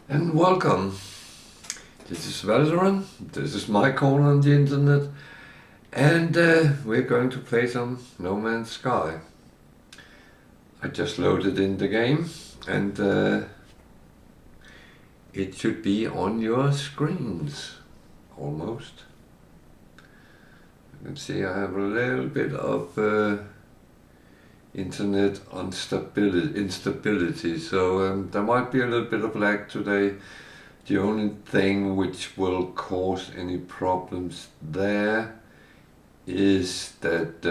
And welcome. This is Valorant. This is my corner on the internet, and we're going to play some No Man's Sky. I just loaded in the game, and it should be on your screens, almost. You can see I have a little bit of internet instability, so there might be a little bit of lag today. The only thing which will cause any problems there is that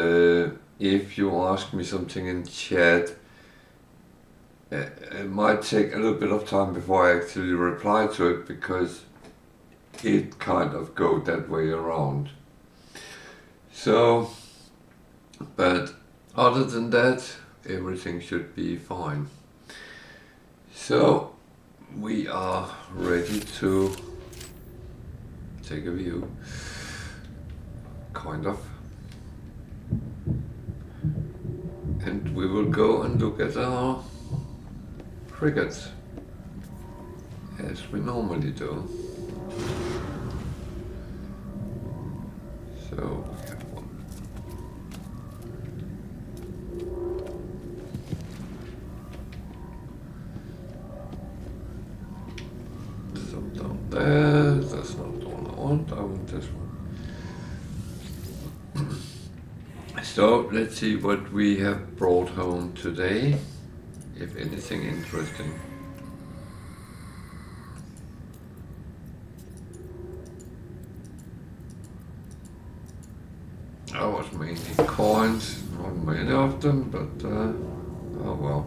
if you ask me something in chat, it might take a little bit of time before I actually reply to it, because it kind of goes that way around. So, but other than that, everything should be fine. So, we are ready to take a view, kind of, and we will go and look at our frigates, as we normally do. So, we have one. That's not the one I want this one. So let's see what we have brought home today, if anything interesting. That was mainly coins, not many of them, but oh well.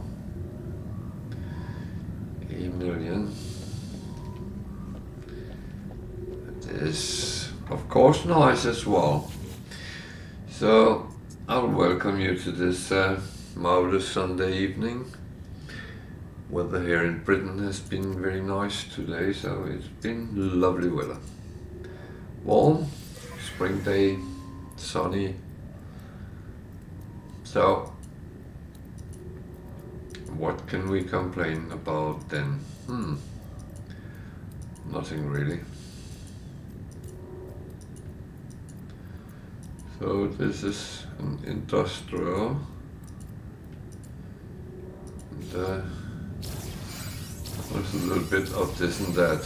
8 million. Is of course nice as well. So I'll welcome you to this marvelous Sunday evening. Weather here in Britain has been very nice today, so it's been lovely weather. Warm, spring day, sunny. So what can we complain about then? Nothing really. So this is an industrial, and there's a little bit of this and that.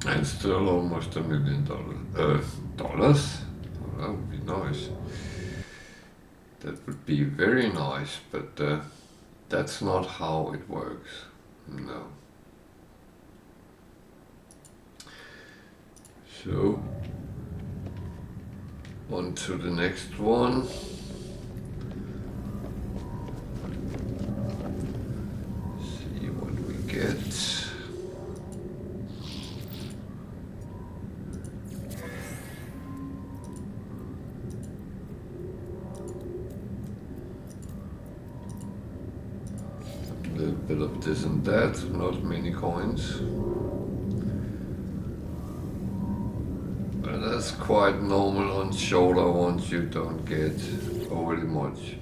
And still almost $1 million. Dollars? Oh, that would be nice. That would be very nice, but that's not how it works. No. So, on to the next one. See what we get. A little bit of this and that, not many coins. But that's quite normal on shorter ones, you don't get overly much.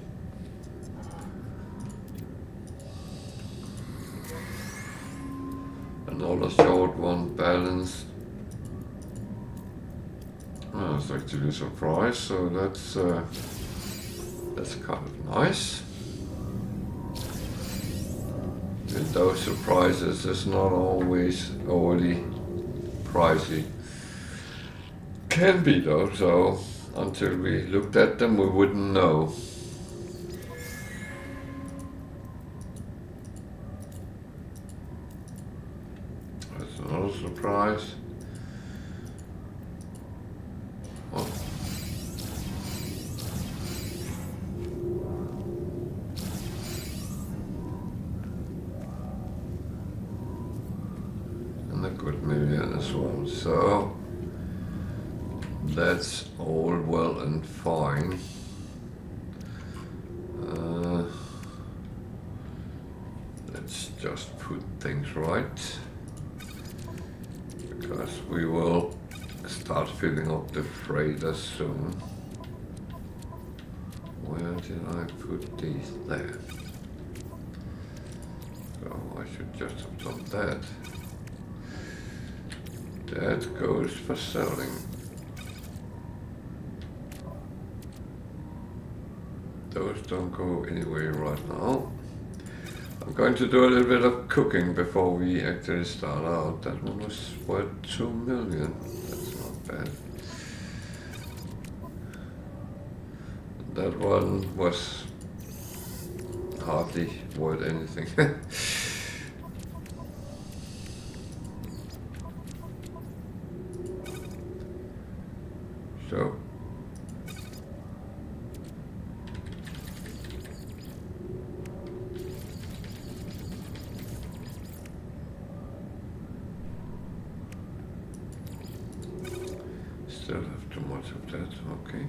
Another short one, balanced. Oh, it's actually a surprise, so that's kind of nice. With those surprises, it's not always overly pricey. Can be though, so until we looked at them we wouldn't know. That's another surprise. Oh. And a good million as well, so that's all well and fine. Let's just put things right, because we will start filling up the freighter soon. Where did I put these? There. So I should just have done that. That goes for selling. Those don't go anywhere right now. I'm going to do a little bit of cooking before we actually start out. That one was worth 2 million. That's not bad. That one was hardly worth anything. So still have too much of that, okay.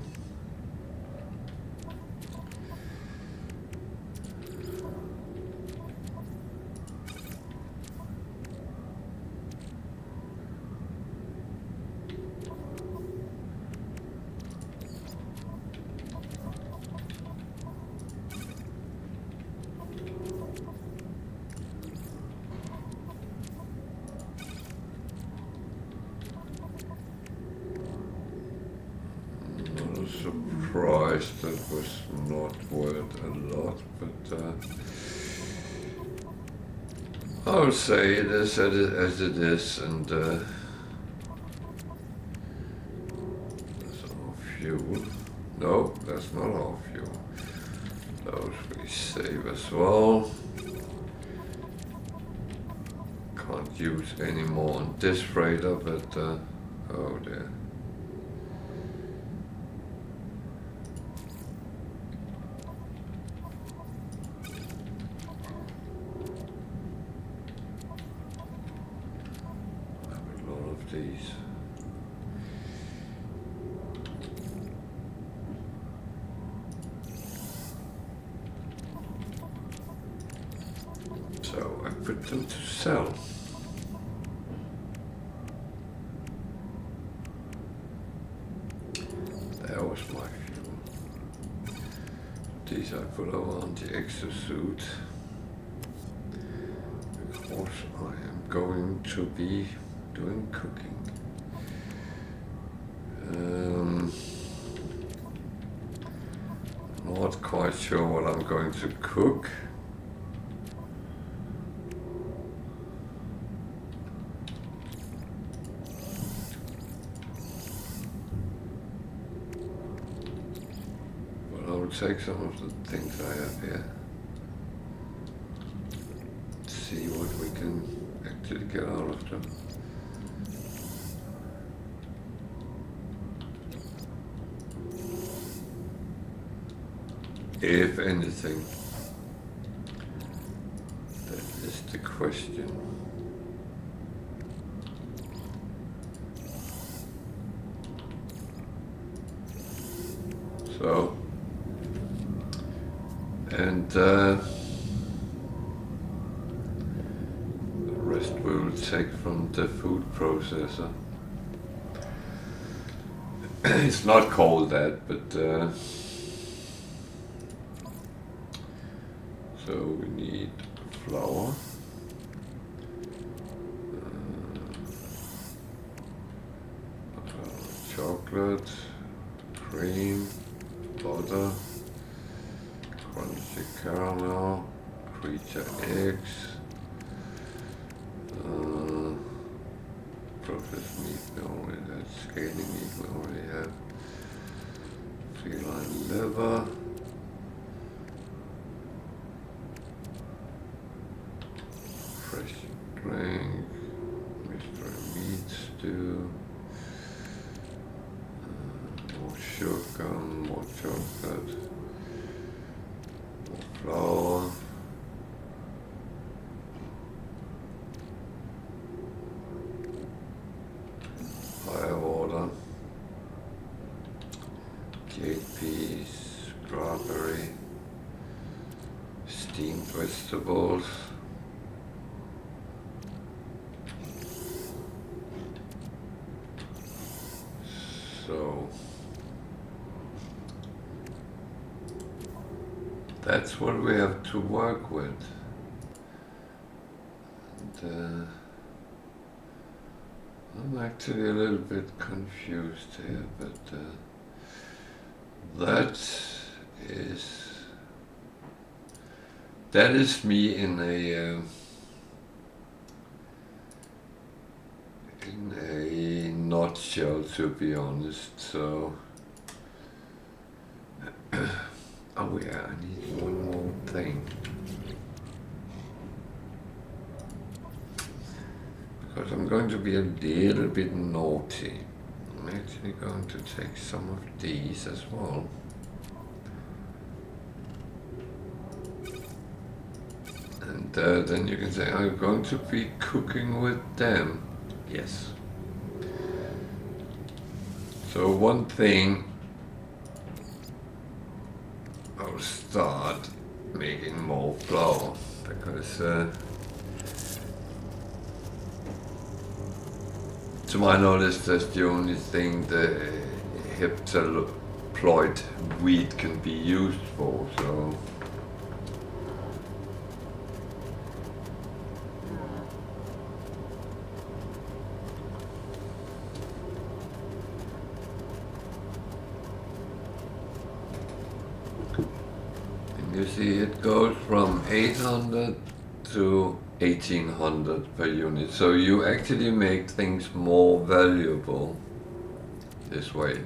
Surprised that was not worth a lot, but I'll say it is as it is, and that's our fuel. No, that's not our fuel. Those we save as well. Can't use any more on this freighter, but oh dear. These. So I put them to sell. That was my fuel. These I put over on the exosuit because I am going to be doing cooking. Not quite sure what I'm going to cook. But I will take some of the things I have here. See what we can actually get out of them. If anything, that is the question. So, and the rest we will take from the food processor. It's not called that, but so we need flour, chocolate, cream, butter, crunchy caramel, creature eggs, processed meat we already have, scaly meat we already have, feline liver, fresh drink, mystery meat stew, more sugar, more chocolate, more flour, higher water, jade peas, strawberry, steamed vegetables, that's what we have to work with. And, I'm actually a little bit confused here, but that is me in a nutshell, to be honest. So, oh yeah, I need one more thing. Because I'm going to be a little bit naughty. I'm actually going to take some of these as well. And then you can say, I'm going to be cooking with them. Yes. So one thing, I'll start making more flour, because to my knowledge, that's the only thing the heptaploid wheat can be used for. So and you see it goes from 800 to 1800 per unit, so you actually make things more valuable this way.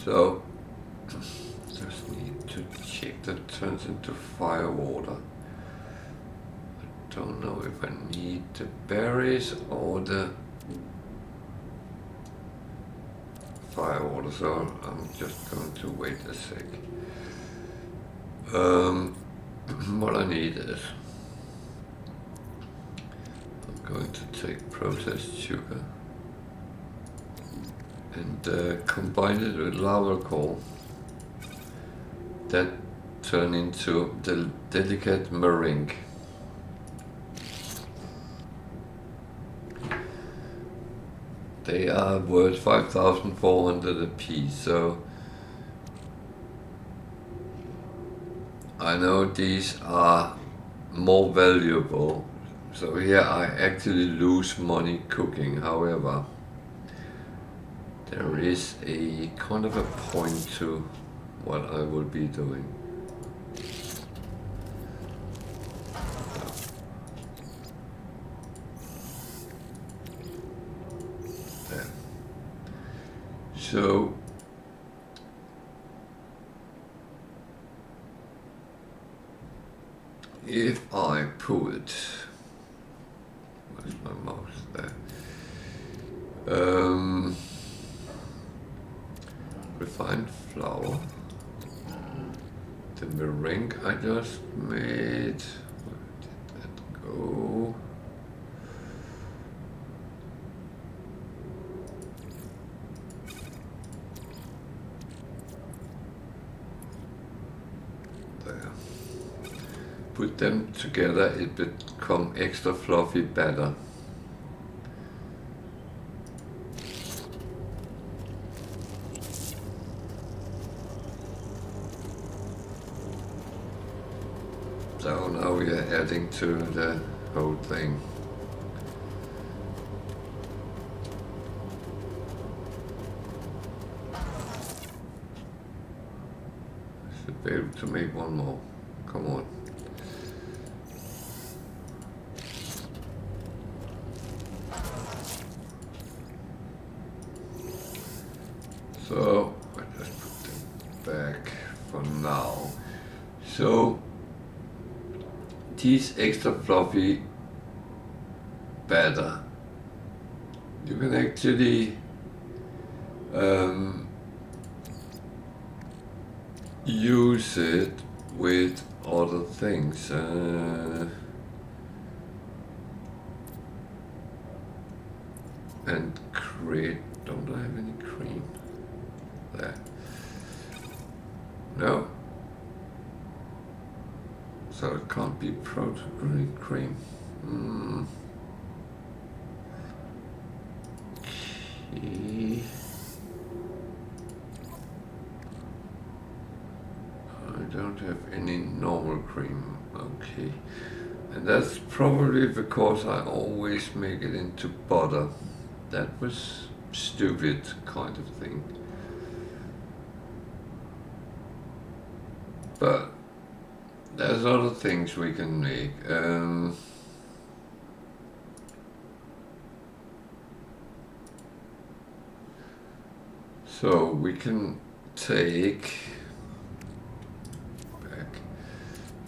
So just need to check that turns into fire water. I don't know if I need the berries or the fire water, so I'm just going to wait a sec. What I need is, I'm going to take processed sugar and combine it with lava coal. That turn into the delicate meringue. They are worth 5,400 a piece, so I know these are more valuable. So here I actually lose money cooking. However, there is a kind of a point to what I will be doing. There. So if I put, where's my mouse there? Refined flour, the meringue I just made, where did that go? There. Put them together, it become extra fluffy batter. So now we are adding to the whole thing. I should be able to make one more. Come on. So I just put them back for now. So these extra fluffy batter, you can actually use it with other things. And create, don't I have any cream? There. No. So it can't be protein cream. Okay. I don't have any normal cream. Okay. And that's probably because I always make it into butter. That was stupid kind of thing. But there's other things we can make. So we can take back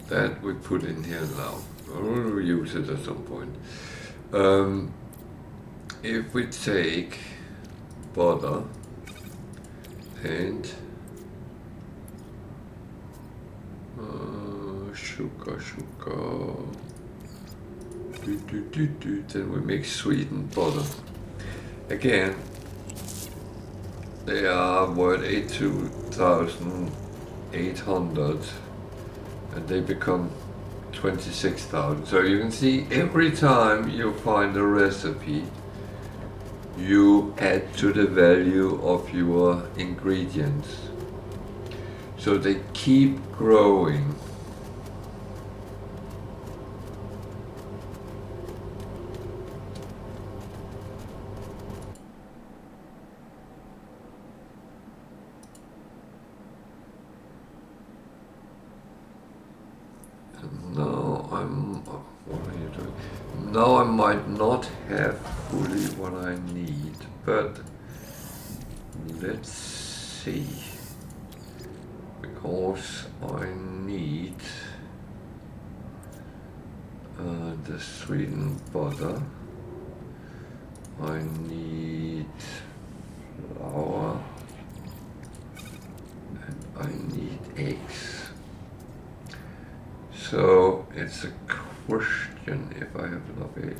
that we put in here now. We'll use it at some point. If we take butter and sugar, then we make sweetened butter. Again, they are worth 82,800 and they become 26,000. So you can see every time you find a recipe, you add to the value of your ingredients. So they keep growing. Now I might not have fully what I need, but let's see, because I need the sweetened butter, I need flour, and I need eggs. So it's a question if I have enough eggs.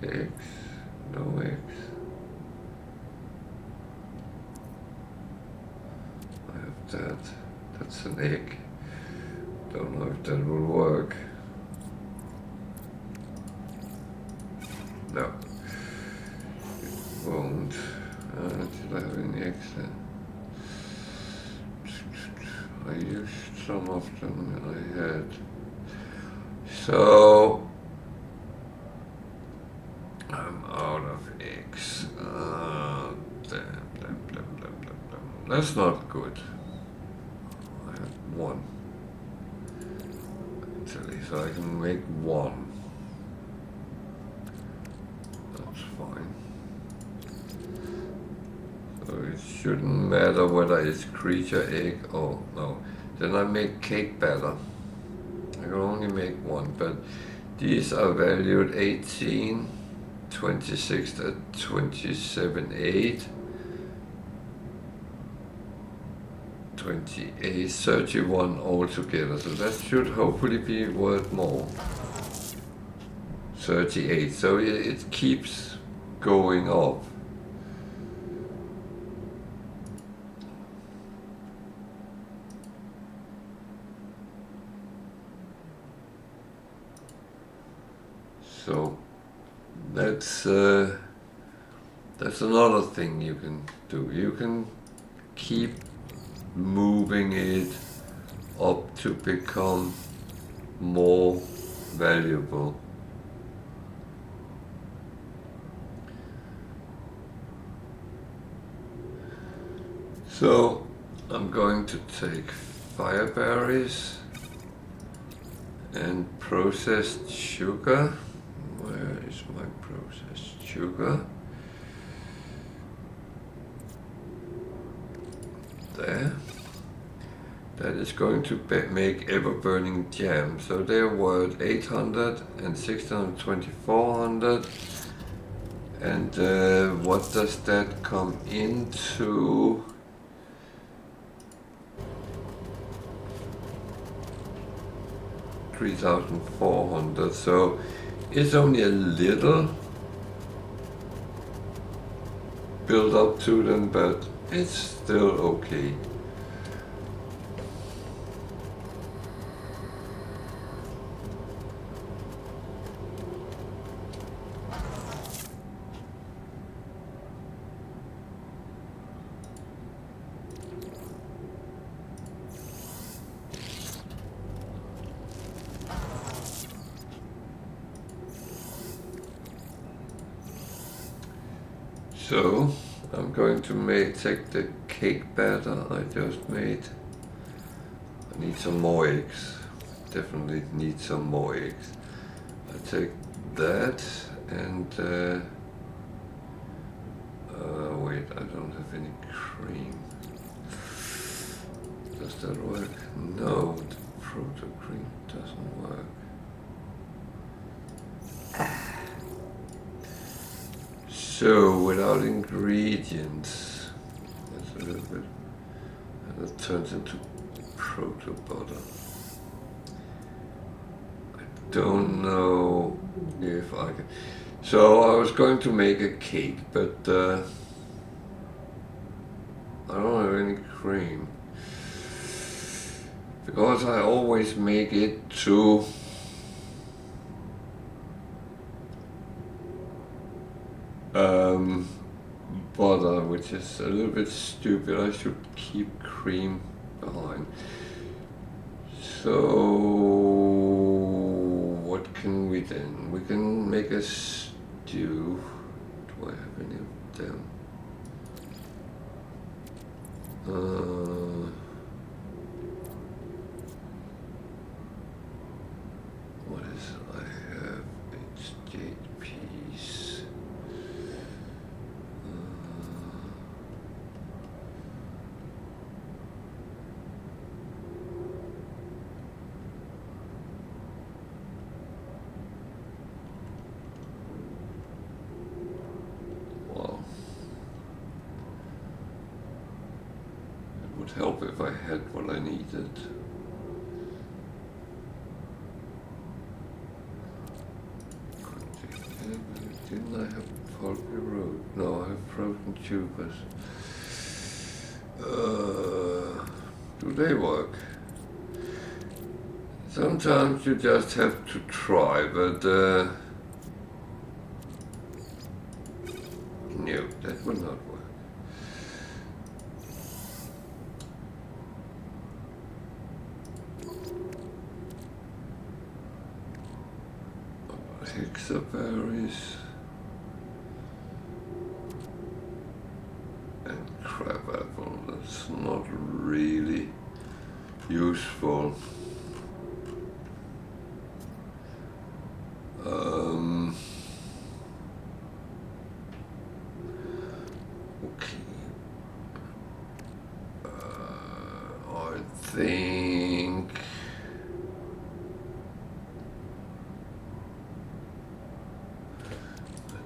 Eggs, no eggs. I have that. That's an egg. Don't know if that will work. No, it won't. Did I have any eggs then? I used some of them that I had. So I'm out of eggs. Damn. That's not good. I have one. Actually, so I can make one. That's fine. So it shouldn't matter whether it's creature egg or no. Then I make cake batter. I can only make one, but these are valued 18, 26, 27, 8, 28, 31 altogether. So that should hopefully be worth more. 38. So it keeps going up. So that's another thing you can do. You can keep moving it up to become more valuable. So I'm going to take fireberries and processed sugar. Where is my processed sugar? There. That is going to make ever-burning jam. So they're worth 800 and 62400. And what does that come into? $3,400. So it's only a little build up to them, but it's still okay. So I'm going to take the cake batter I just made. I need some more eggs. Definitely need some more eggs. I take that and wait, I don't have any cream. Does that work? No, the proto cream doesn't work. So without ingredients, that's a little bit, and it turns into proto butter. I don't know if I can. So I was going to make a cake, but I don't have any cream because I always make it to butter, which is a little bit stupid. I should keep cream behind. So what can we then? We can make a stew. Do I have any of them? What is I have? It's jade peas. Wow. It would help if I had what I needed. Didn't I have poultry road? No, I have frozen tubers. Do they work? Sometimes you just have to try, but no, that will not work. Hexaberries and crabapple, that's not really useful. Okay. I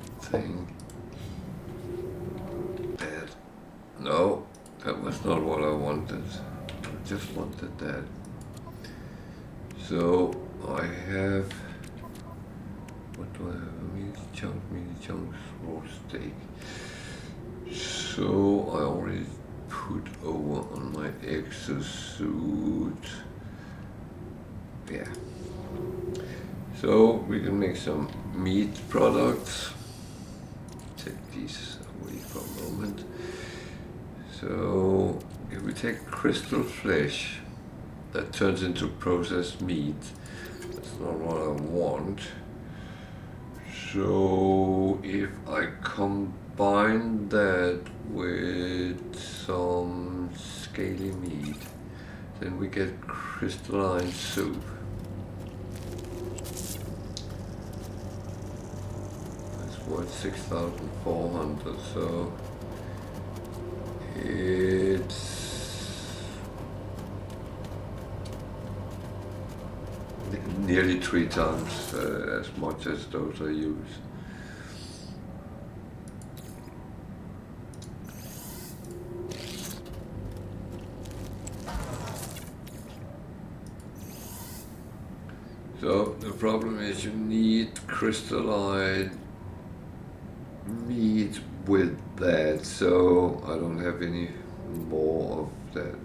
think that, no, that was not what I wanted. I just wanted that. So I have, what do I have? A mini chunks, raw steak. So I already put over on my exosuit. Yeah. So we can make some meat products. Take these away for a moment. So if we take crystal flesh, that turns into processed meat. That's not what I want. So if I combine that with some scaly meat, then we get crystalline soup. That's worth 6,400, so it's nearly 3 times as much as those I use. So the problem is you need crystalline meat with that, so I don't have any more of that.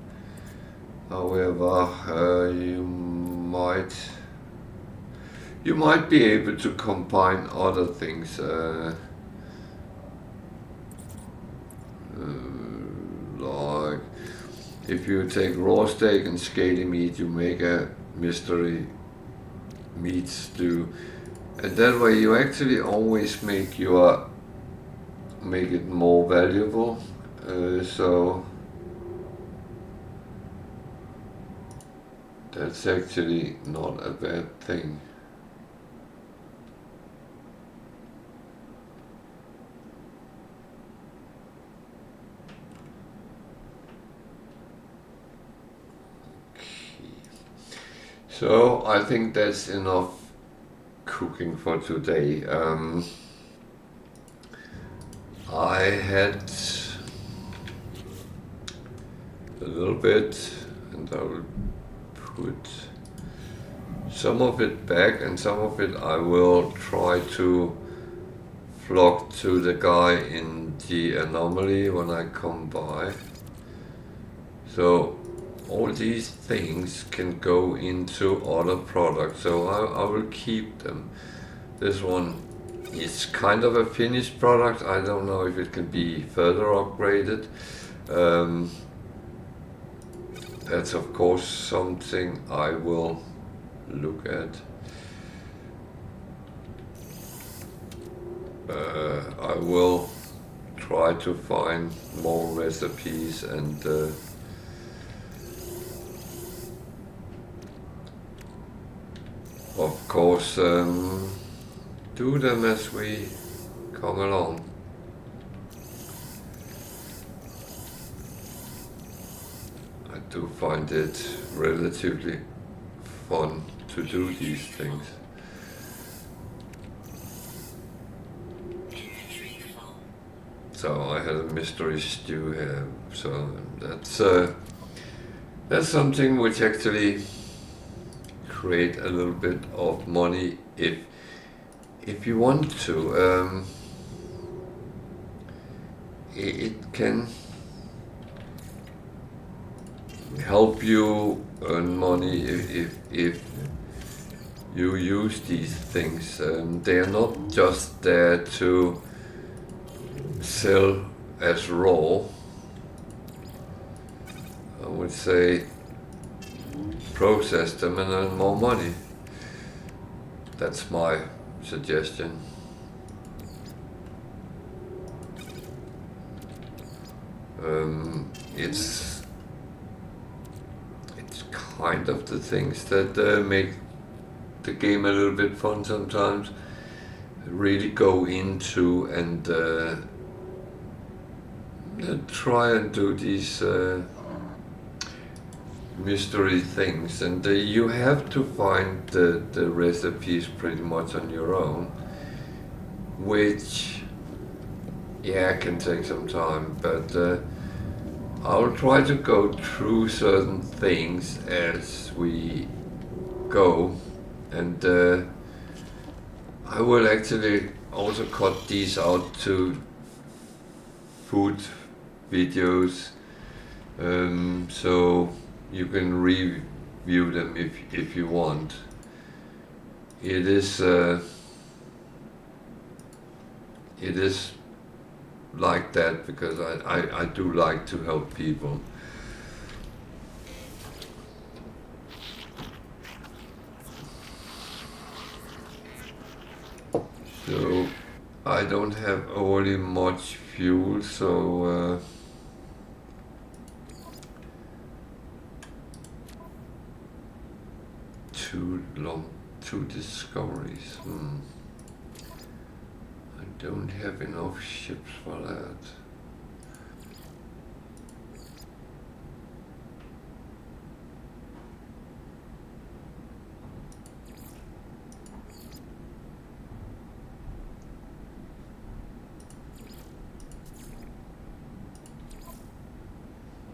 However, you might be able to combine other things, like if you take raw steak and scaly meat, you make a mystery meat stew, and that way you actually always make your make it more valuable. So that's actually not a bad thing. So I think that's enough cooking for today. I had a little bit, and I will put some of it back, and some of it I will try to vlog to the guy in the anomaly when I come by. So all these things can go into other products, so I will keep them. This one is kind of a finished product. I don't know if it can be further upgraded. That's of course something I will look at. I will try to find more recipes and of course do them as we come along. I do find it relatively fun to do these things. So I had a mystery stew here, so that's something which actually create a little bit of money if you want to. It can help you earn money if you use these things. They are not just there to sell as raw. I would say process them and earn more money. That's my suggestion. It's kind of the things that make the game a little bit fun sometimes. Really go into and try and do these mystery things, and you have to find the recipes pretty much on your own, which can take some time, but I'll try to go through certain things as we go, and I will actually also cut these out to food videos, so you can review them if you want. It is like that because I do like to help people. So I don't have overly much fuel, so two discoveries. I don't have enough ships for that.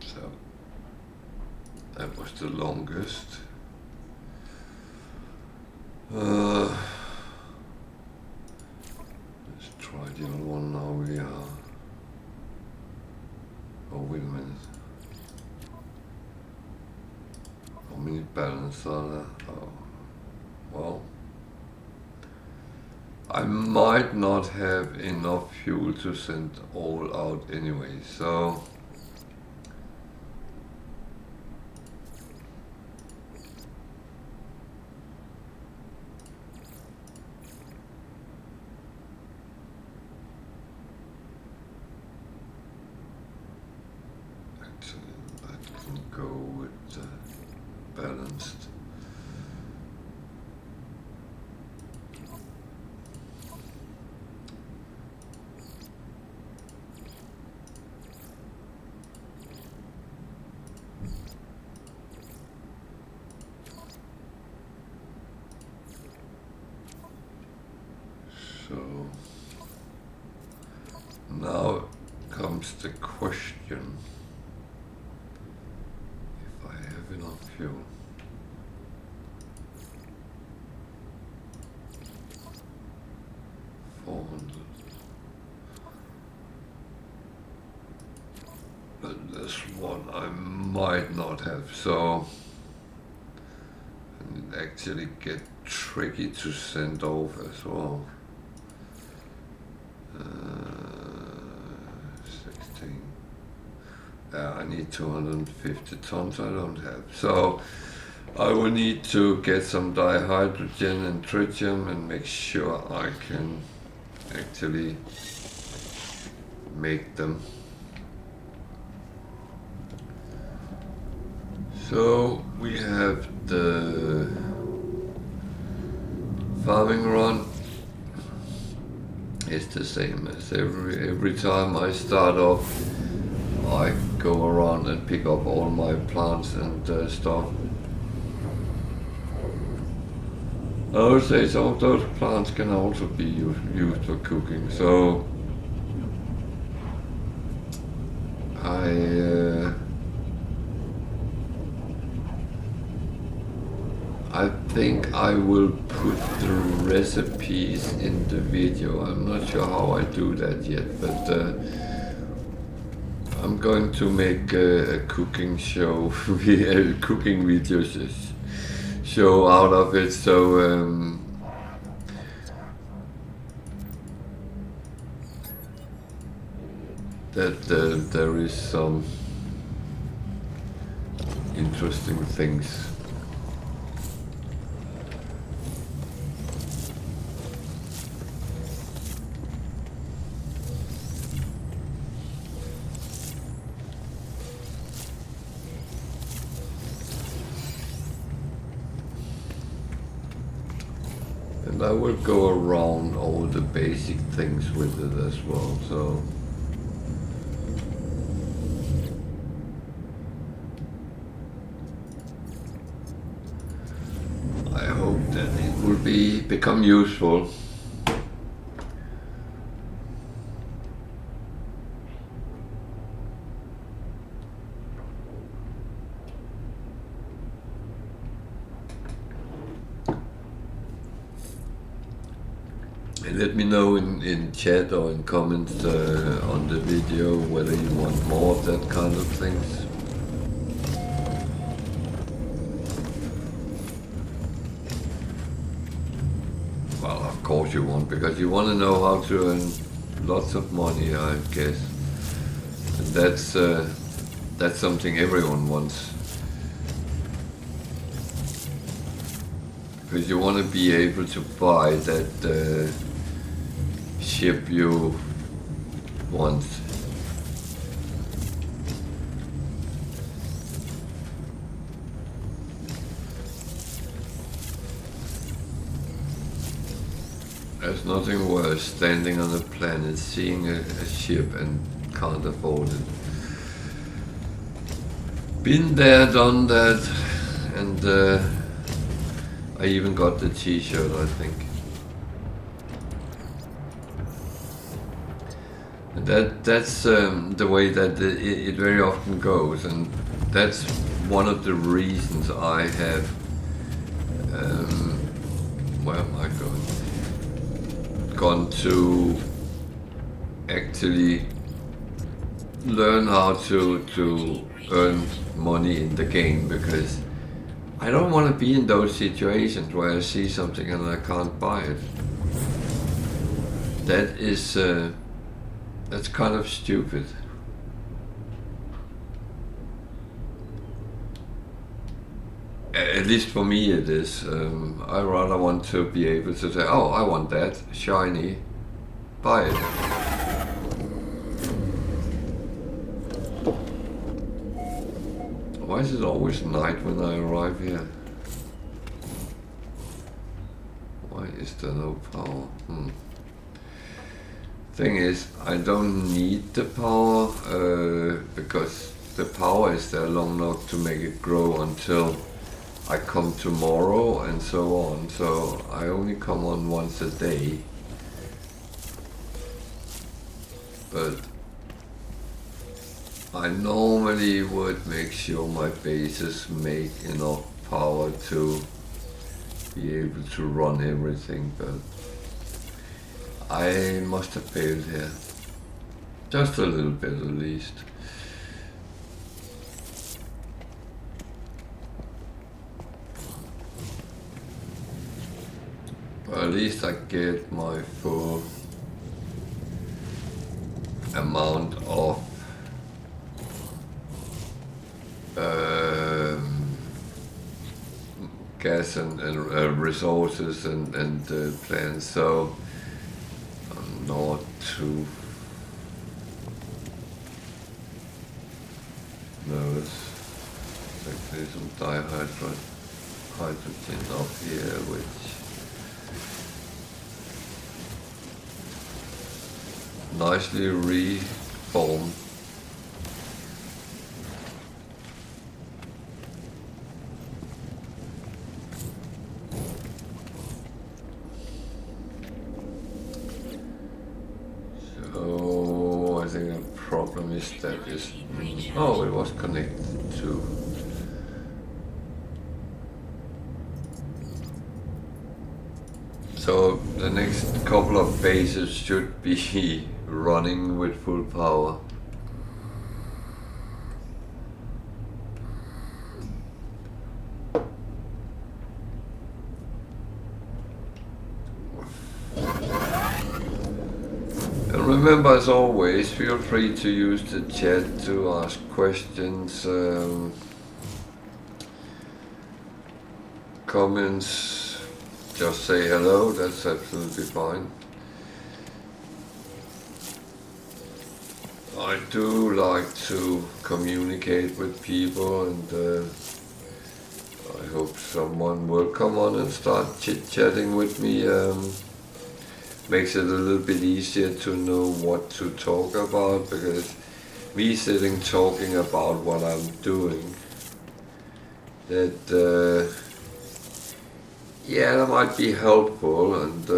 So that was the longest. Let's try the other one now. We are. Oh, wait a minute. How many balance are there? Oh, well. I might not have enough fuel to send all out anyway, so. balanced. So now comes the question, if I have enough fuel. But this one I might not have, so it actually get tricky to send off as well. 16. I need 250 tons, I don't have. So I will need to get some dihydrogen and tritium and make sure I can actually make them. So we have the farming run. It's the same as every time I start off, I go around and pick up all my plants and stuff. I would say some of those plants can also be used for cooking, so I think I will put the recipes in the video. I'm not sure how I do that yet, but I'm going to make a cooking show, a cooking videos show out of it. So that there is some interesting things. And I will go around all the basic things with it as well, so I hope that it will become useful. Let me know in chat or in comments on the video whether you want more of that kind of things. Well, of course you want, because you want to know how to earn lots of money, I guess. And that's something everyone wants. Because you want to be able to buy that ship you want. There's nothing worse standing on a planet, seeing a ship and can't afford it. Been there, done that, and I even got the t-shirt, I think. That's the way that it very often goes, and that's one of the reasons I have, where am I going? Gone to actually learn how to earn money in the game, because I don't want to be in those situations where I see something and I can't buy it. That is that's kind of stupid. At least for me it is. I rather want to be able to say, oh, I want that, shiny, buy it. Why is it always night when I arrive here? Why is there no power? Thing is, I don't need the power because the power is there long enough to make it grow until I come tomorrow and so on. So I only come on once a day. But I normally would make sure my bases make enough power to be able to run everything, but I must have failed here. Just a little bit at least. But at least I get my full amount of gas and resources and plants, so I'm not too nervous. Actually some dihydrogen up here, which nicely reformed. So I think the problem is that is oh, it was connected to. So the next couple of bases should be running with full power. And remember, as always, feel free to use the chat to ask questions, comments. Just say hello, that's absolutely fine. I do like to communicate with people, and I hope someone will come on and start chit-chatting with me. Makes it a little bit easier to know what to talk about, because me sitting talking about what I'm doing, that yeah, that might be helpful, and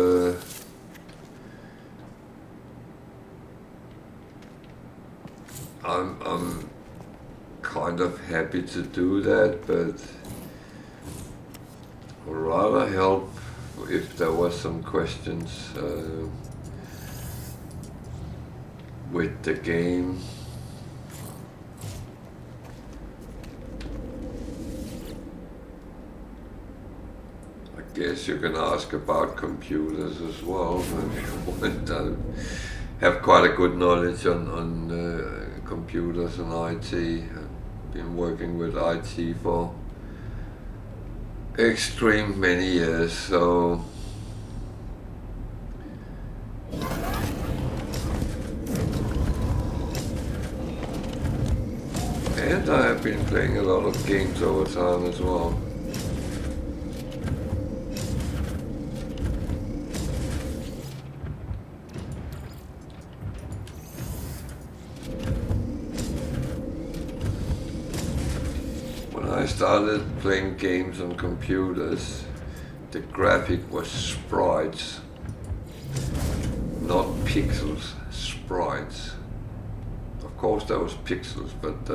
I'm kind of happy to do that, but I'd rather help if there was some questions with the game. Guess you can ask about computers as well. I have quite a good knowledge on computers and IT. I've been working with IT for extreme many years, so and I have been playing a lot of games over time as well. I started playing games on computers, the graphic was sprites, not pixels, sprites. Of course there was pixels, but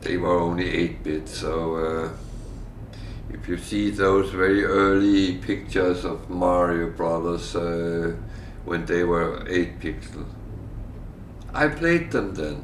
they were only 8-bit, so if you see those very early pictures of Mario Brothers when they were 8 pixels, I played them then.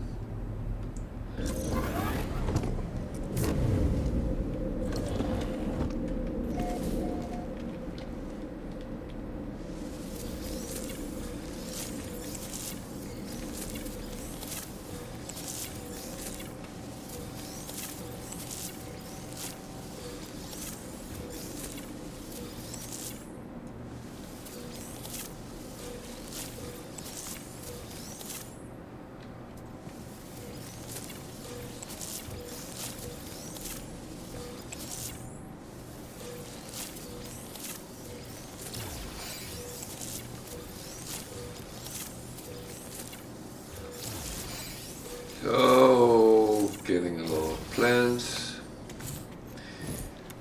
more plans.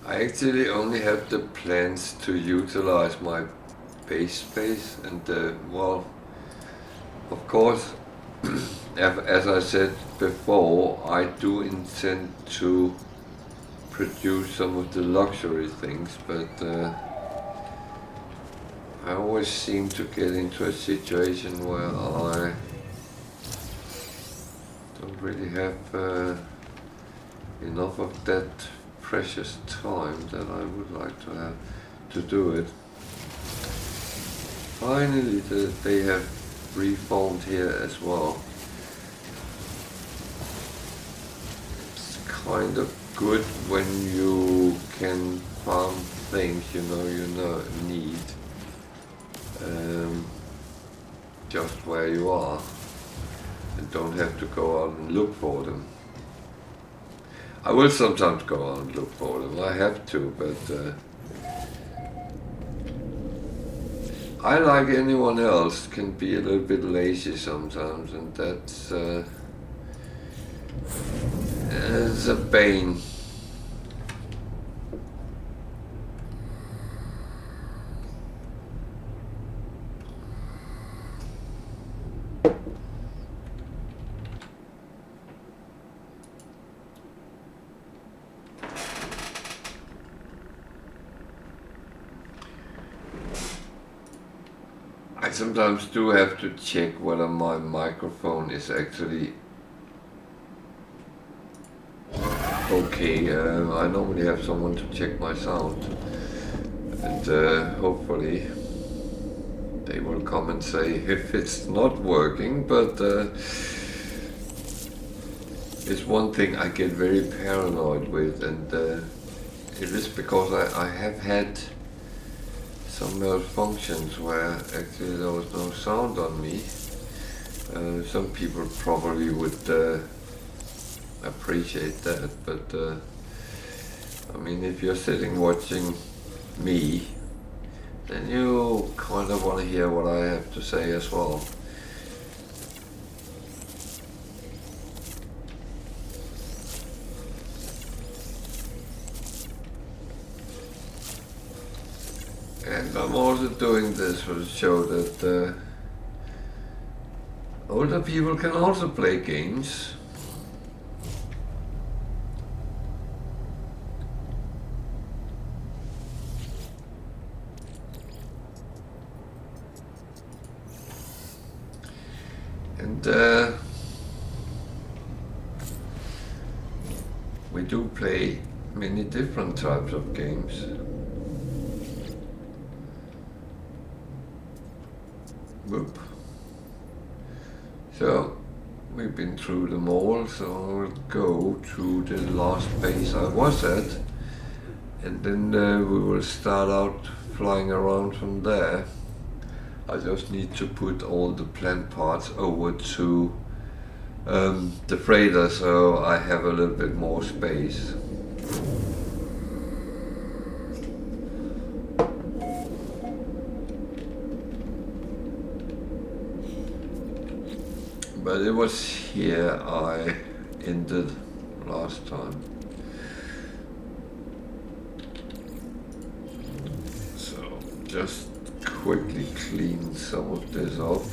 I actually only have the plans to utilize my base space, and well, of course, as I said before, I do intend to produce some of the luxury things, but I always seem to get into a situation where I don't really have enough of that precious time that I would like to have to do it. Finally, they have reformed here as well. It's kind of good when you can farm things you need just where you are and don't have to go out and look for them. I will sometimes go out and look for them, I have to, but I, like anyone else, can be a little bit lazy sometimes, and that's it's a bane. I sometimes do have to check whether my microphone is actually okay. I normally have someone to check my sound, and hopefully they will come and say if it's not working, but it's one thing I get very paranoid with, and it is because I have had some malfunctions where actually there was no sound on me. Some people probably would appreciate that, but I mean, if you're sitting watching me, then you kind of want to hear what I have to say as well. And I'm also doing this to show that older people can also play games. And we do play many different types of games. Whoop. So we've been through them all, so I will go to the last base I was at, and then we will start out flying around from there. I just need to put all the plant parts over to the freighter, so I have a little bit more space. But it was here I ended last time. So just quickly clean some of this off.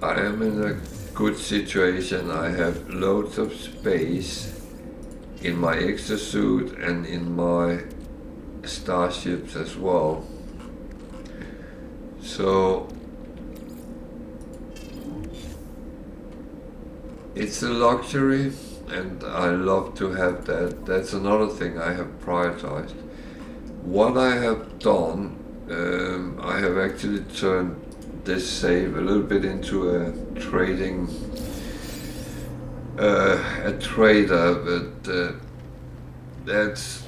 I am in a good situation. I have loads of space in my exosuit and in my starships as well. So it's a luxury, and I love to have that. That's another thing I have prioritized. What I have done, I have actually turned this save a little bit into a trading, a trader, but that's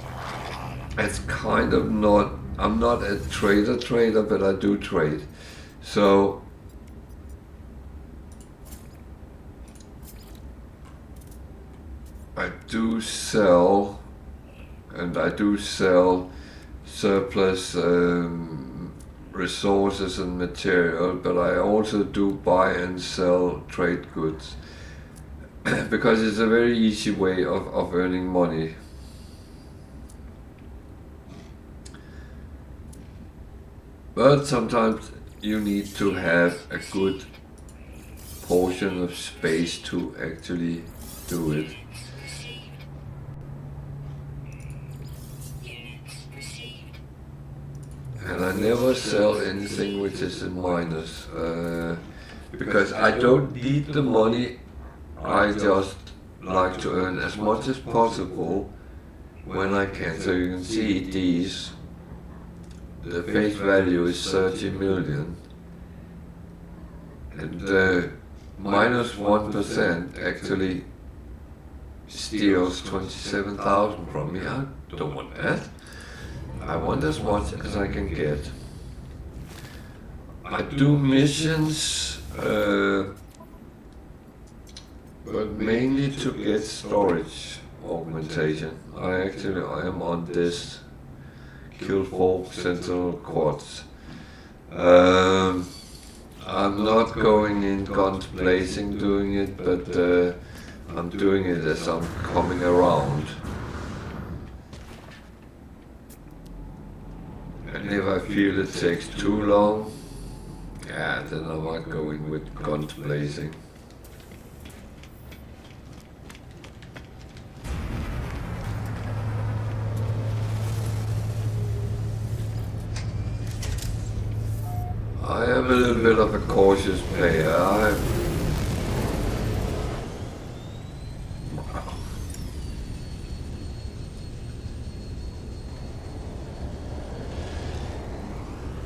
kind of not, I'm not a trader, but I do trade. So I do sell, and I do sell surplus resources and material, but I also do buy and sell trade goods because it's a very easy way of earning money. But sometimes you need to have a good portion of space to actually do it. And I never sell anything which is in minus, because I don't need the money. I just like to earn as much as possible when I can. So you can see these, the face value is 30 million, and the minus 1% actually steals 27,000 from me. I don't want that. I want as much as I can get. I do missions, but mainly to get storage augmentation. I am on this kill 4 Sentinel quads. I'm not going in guns blazing doing it, but I'm doing it as I'm coming around. And if I feel it takes too long, yeah, then I might go in with guns blazing. I am a little bit of a cautious player.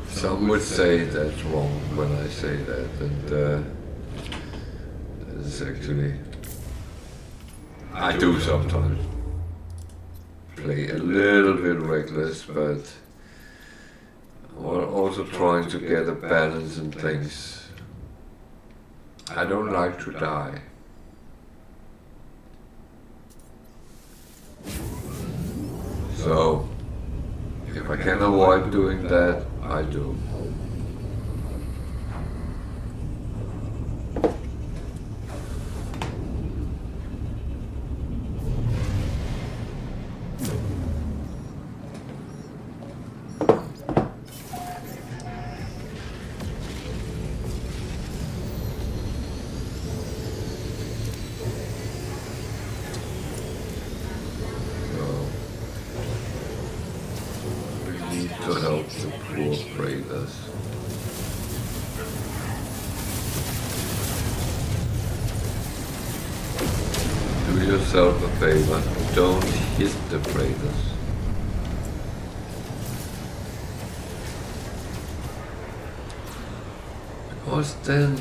Some would say that's wrong when I say that, and it's actually, I do sometimes play a little bit reckless, but I'm also trying to get a balance in things. I don't like to die. So, if I can avoid doing that, I do. To help the poor traders. Do yourself a favor, don't hit the traders. Because then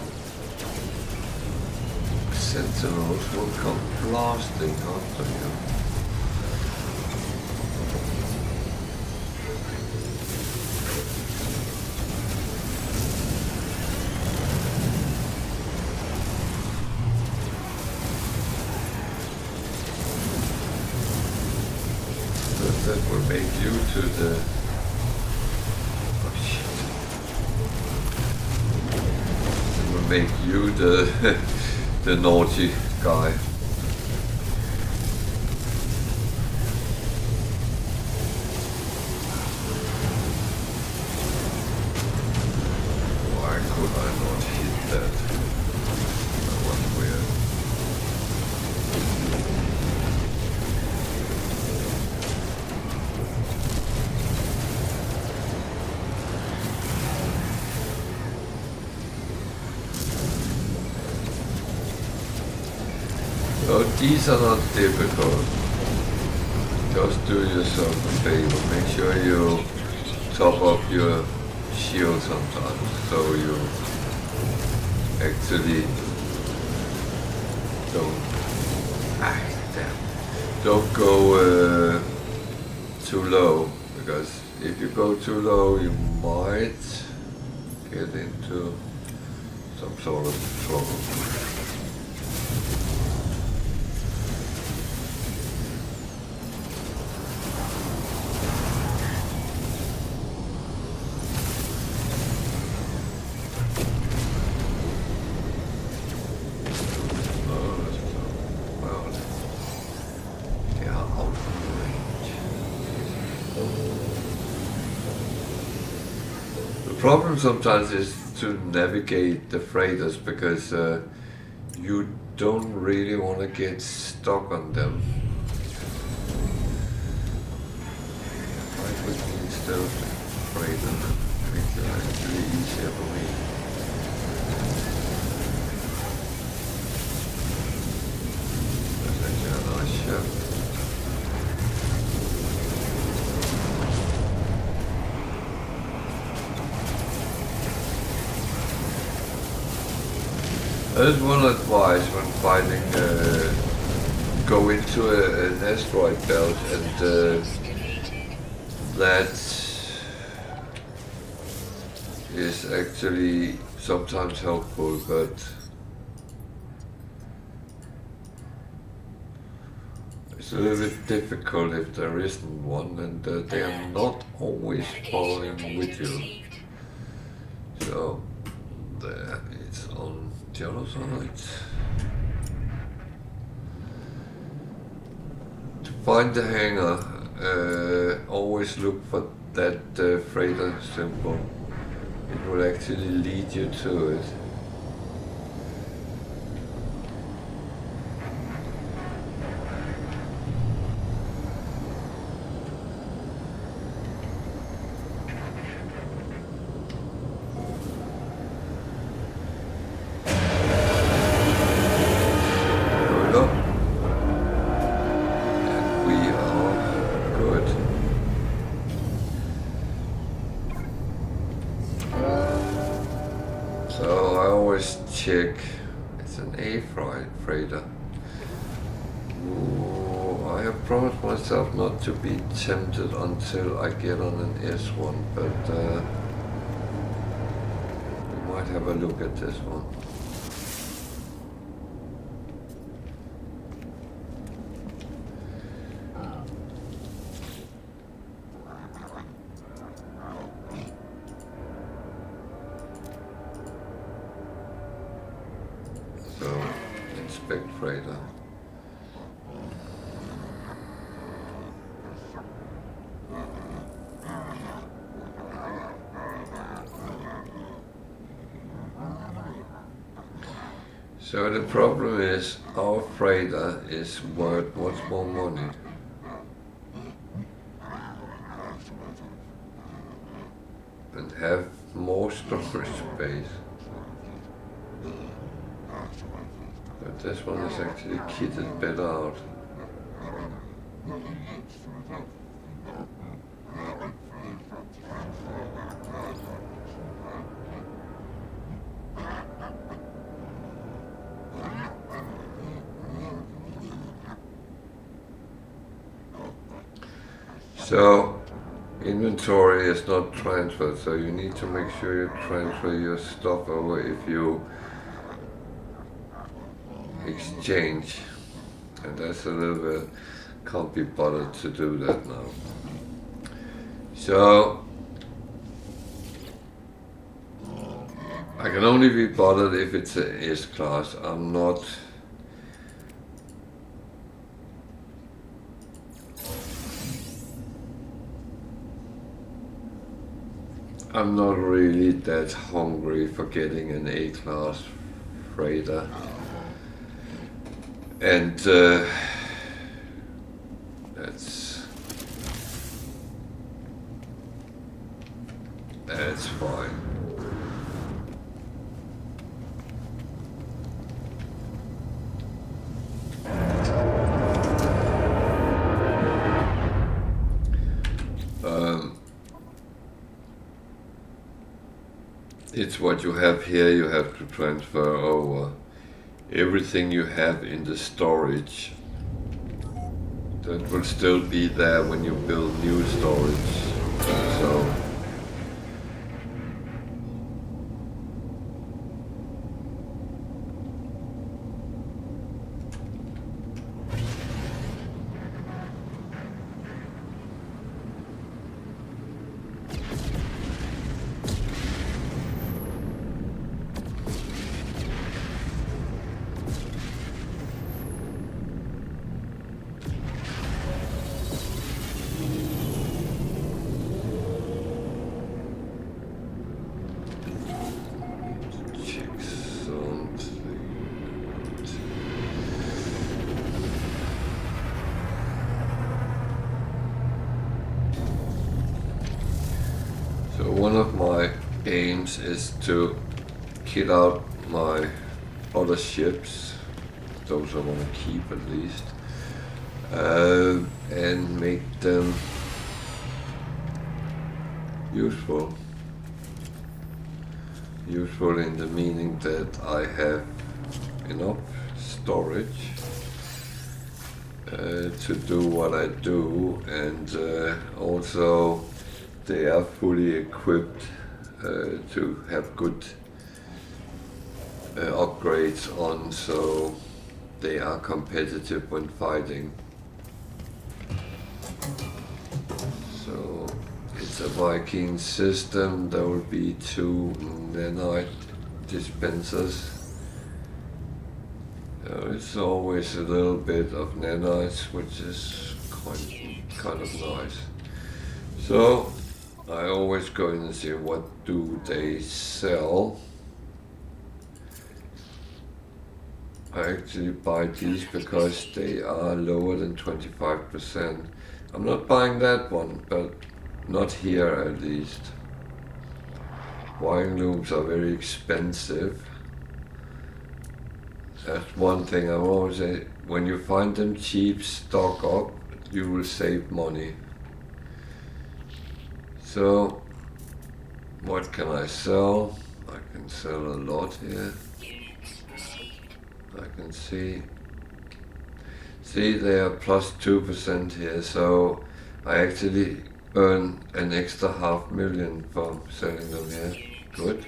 sentinels will come blasting after you. That will make you to the... Oh shit. That will make you the naughty guy. Why could I not hit that? That was weird. So these are not difficult. Just do yourself a favor. Make sure you top up your shield sometimes, so you actually don't go too low, because if you go too low you might get into some sort of trouble. The problem sometimes is to navigate the freighters because you don't really want to get stuck on them. I would need stealth freighter, make it actually easier for me. That's actually a nice ship. There's one advice when fighting, go into an asteroid belt, and that is actually sometimes helpful, but it's a little bit difficult if there isn't one, and they are not always following with you. So there, it's on the other side. To find the hangar, always look for that freighter symbol. It will actually lead you to it. Check. It's an A freighter. Ooh, I have promised myself not to be tempted until I get on an S1, but we might have a look at this one. Freighter. So the problem is our freighter is worth much more money. And have more storage space. But this one is actually kitted better out. So inventory is not transferred, so you need to make sure you transfer your stuff over if you exchange, and that's a little bit, can't be bothered to do that now. So I can only be bothered if it's a S-class. I'm not really that hungry for getting an A-class freighter. And that's fine. It's what you have here, you have to transfer over. Everything you have in the storage, that will still be there when you build new storage. So aims is to kit out my other ships, those I want to keep at least, and make them useful. Useful in the meaning that I have enough storage to do what I do, and also they are fully equipped to have good upgrades on, so they are competitive when fighting. So it's a Viking system. There will be 2 nanite dispensers. It's always a little bit of nanites, which is kind of nice. So I always go in and see what do they sell. I actually buy these because they are lower than 25%. I'm not buying that one, but not here at least. Wiring looms are very expensive. That's one thing I'm always saying. When you find them cheap, stock up, you will save money. So, what can I sell? I can sell a lot here. I can see they are plus 2% here, so I actually earn an extra 500,000 from selling them here. Good.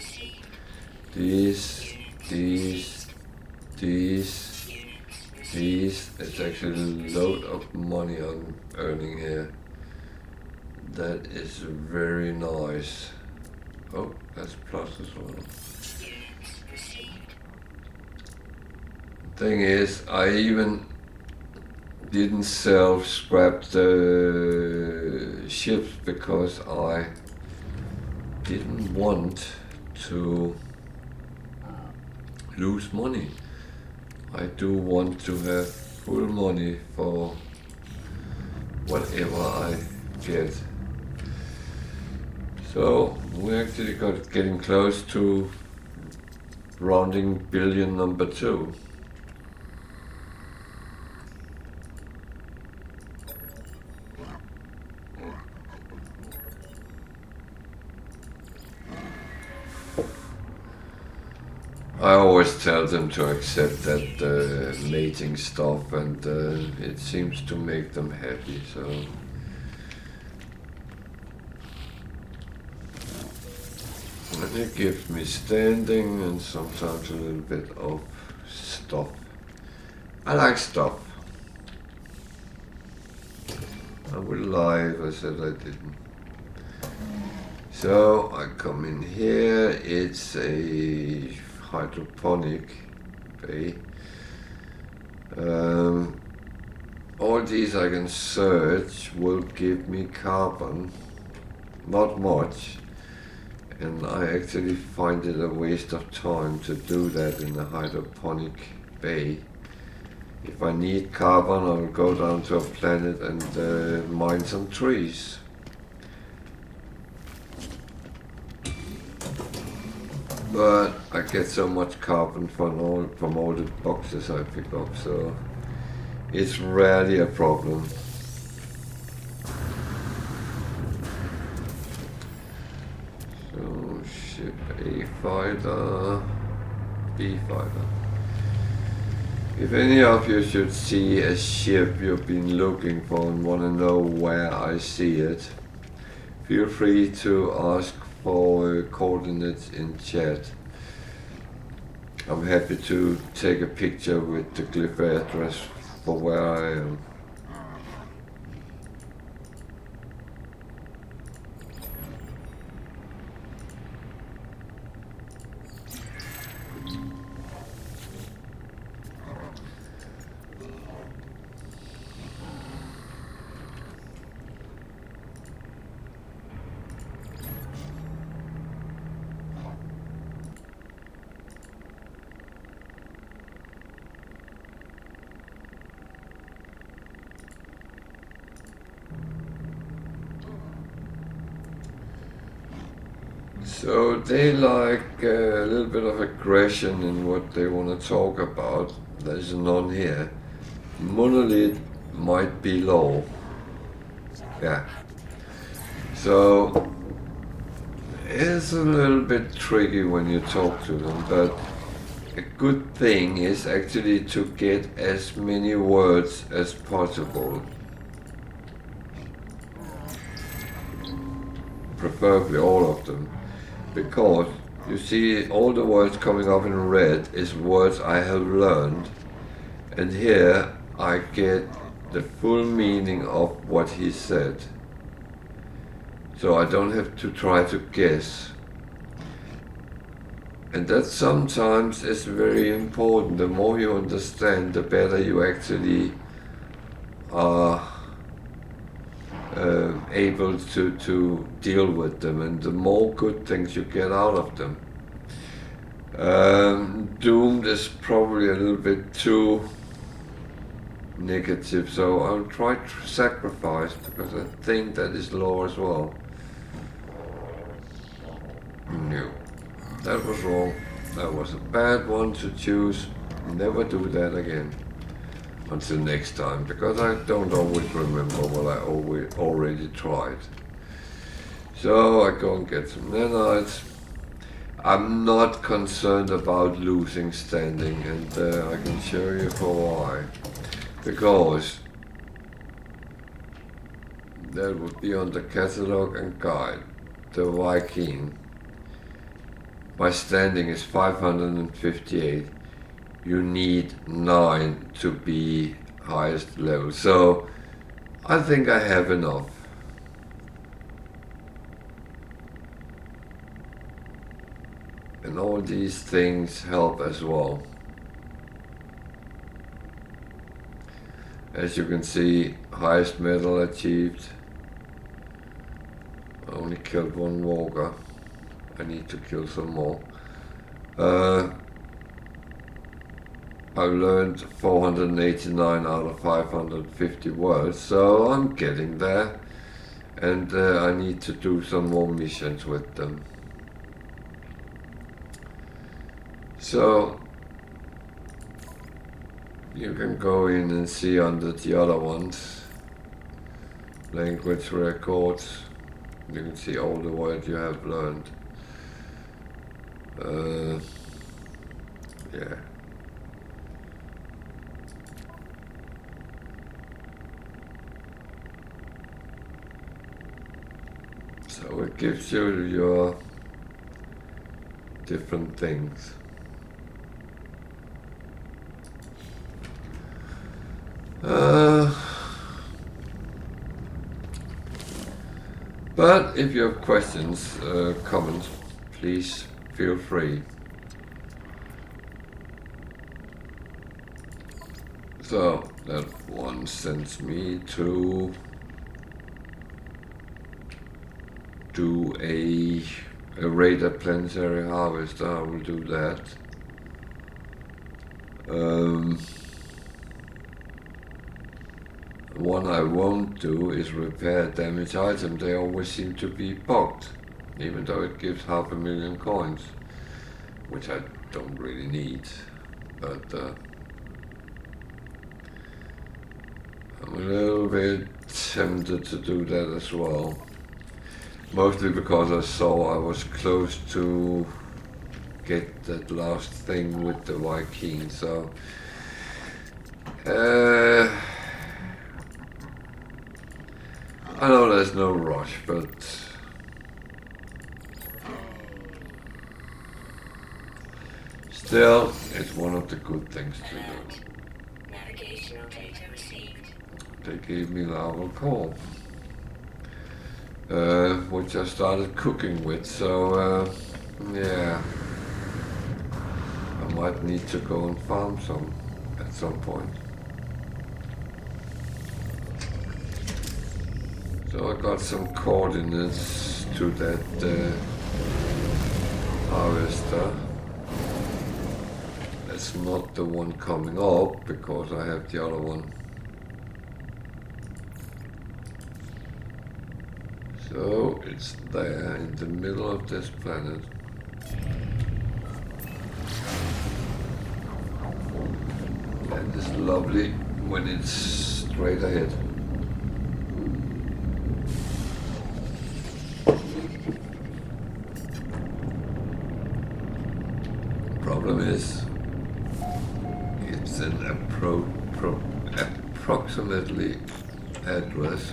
These, it's actually a load of money I'm earning here. That is very nice. Oh, that's plus as well. Thing is, I even didn't scrap the ships because I didn't want to lose money. I do want to have full money for whatever I get. So we're actually getting close to rounding billion number 2. I always tell them to accept that mating stuff, and it seems to make them happy, so. And it gives me standing and sometimes a little bit of stuff. I like stuff. I will lie if I said I didn't. So I come in here, it's a hydroponic bay. All these I can search will give me carbon, not much, and I actually find it a waste of time to do that in a hydroponic bay. If I need carbon, I will go down to a planet and mine some trees. But I get so much carbon from all the boxes I pick up, so it's rarely a problem. So ship A fighter, B fighter. If any of you should see a ship you've been looking for and want to know where I see it, feel free to ask for coordinates in chat. I'm happy to take a picture with the glyph address for where I am. So they like a little bit of aggression in what they want to talk about. There's none here. Monolith might be low. Yeah. So it's a little bit tricky when you talk to them, but a good thing is actually to get as many words as possible. Preferably all of them. Because you see all the words coming up in red is words I have learned, and here I get the full meaning of what he said. So I don't have to try to guess. And that sometimes is very important. The more you understand, the better you actually are able to deal with them, and the more good things you get out of them. Doomed is probably a little bit too negative, so I'll try to sacrifice, because I think that is low as well. No, that was wrong. That was a bad one to choose. Never do that again. Until next time, because I don't always remember what I already tried. So I go and get some nanites. I'm not concerned about losing standing, and I can show you for why. Because that would be on the catalog and guide. The Viking. My standing is 558. You need 9 to be highest level. So I think I have enough. And all these things help as well. As you can see, highest medal achieved. I only killed one walker. I need to kill some more. I've learned 489 out of 550 words, so I'm getting there. And I need to do some more missions with them. So you can go in and see under the other ones. Language records. You can see all the words you have learned. Yeah. So it gives you your different things. But if you have questions, comments, please feel free. So that one sends me to do a radar planetary harvester. I will do that. One I won't do is repair damaged item. They always seem to be bugged, even though it gives 500,000 coins, which I don't really need. But I'm a little bit tempted to do that as well. Mostly because I saw I was close to get that last thing with the Viking, so I know there's no rush, but still, it's one of the good things to do. Navigational data received. They gave me lava coal, which I started cooking with, so yeah, I might need to go and farm some at some point. So I got some coordinates to that harvester. That's not the one coming up because I have the other one. So it's there in the middle of this planet. And it's lovely when it's straight ahead. Problem is, it's an approximately address,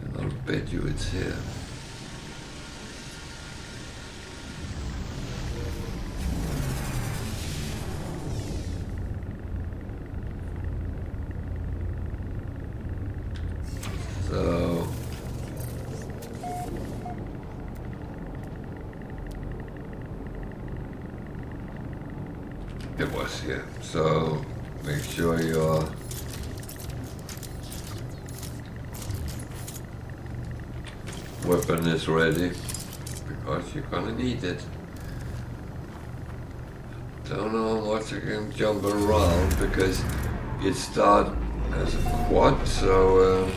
and I'll bet you it's here. So it was here. So make sure your weapon is ready, because you're gonna need it. Don't know what you can jump around, because it starts as a quad, so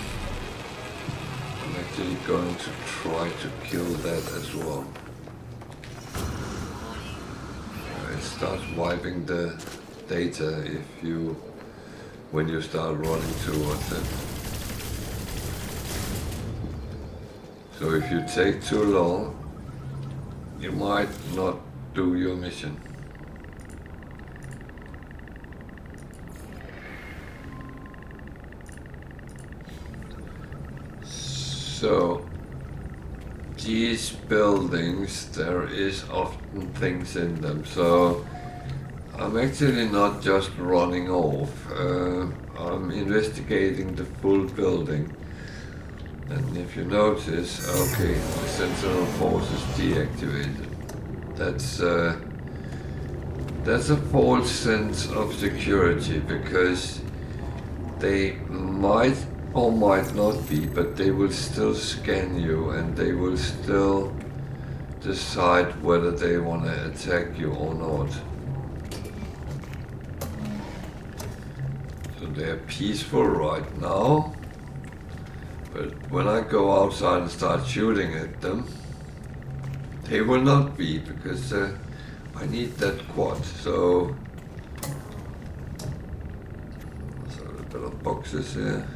I'm actually going to try to kill that as well. It starts wiping the data when you start running towards it. So if you take too long, you might not do your mission. So these buildings, there is often things in them, so I'm actually not just running off. I'm investigating the full building, and if you notice, okay, the sentinel force is deactivated. That's a false sense of security, because they might or might not be, but they will still scan you, and they will still decide whether they want to attack you or not. So they're peaceful right now, but when I go outside and start shooting at them, they will not be, because I need that quad. So there's a little bit of boxes here.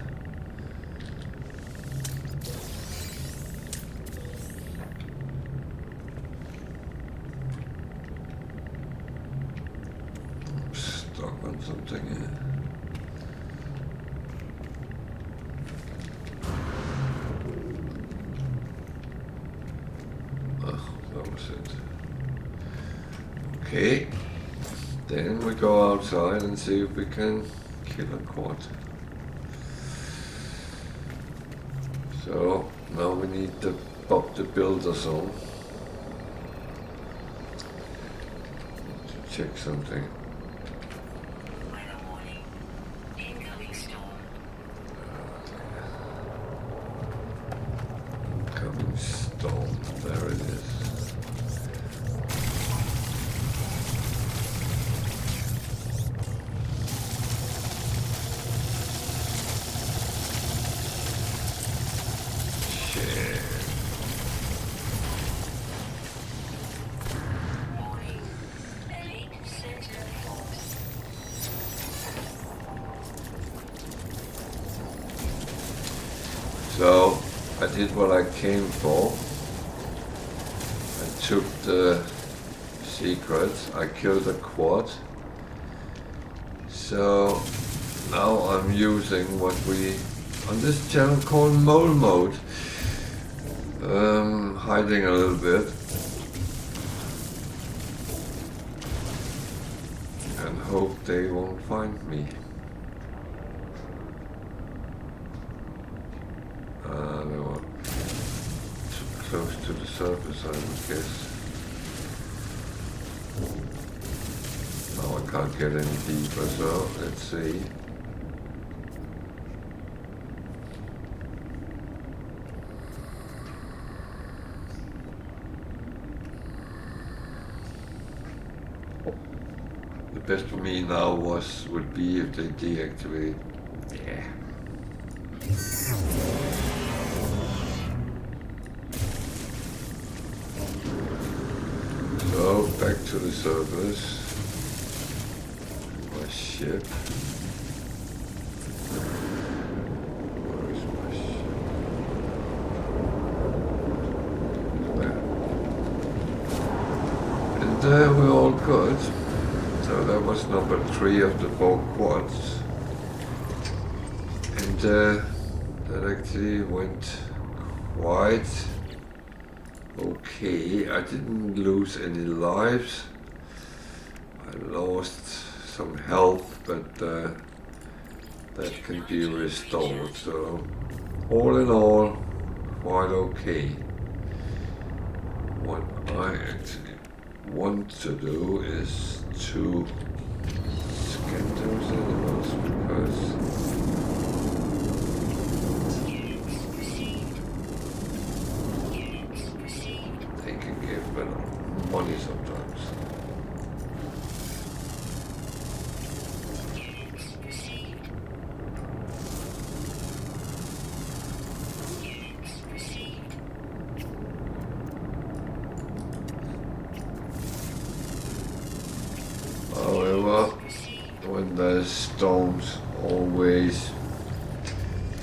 Something here. Oh, that was it. Okay, then we go outside and see if we can kill a quad. So now we need to pop the builder zone to check something. Storm, there it is. Shit. So I did what I came for. I took the secrets, I killed a quad. So now I'm using what we on this channel call mole mode. Hiding a little bit. And hope they won't find me. They were too close to the surface, I would guess. Now I can't get any deeper, so let's see. The best for me now would be if they deactivate. Yeah. surplus. My ship. Where is my ship? There. And we're all good. So that was number 3 of the 4 quads. And that actually went quite okay. I didn't lose any lives. I lost some health, but that can be restored. So all in all, quite okay. What I actually want to do is to scan those animals because they can give better money sometimes. However, when there's storms, always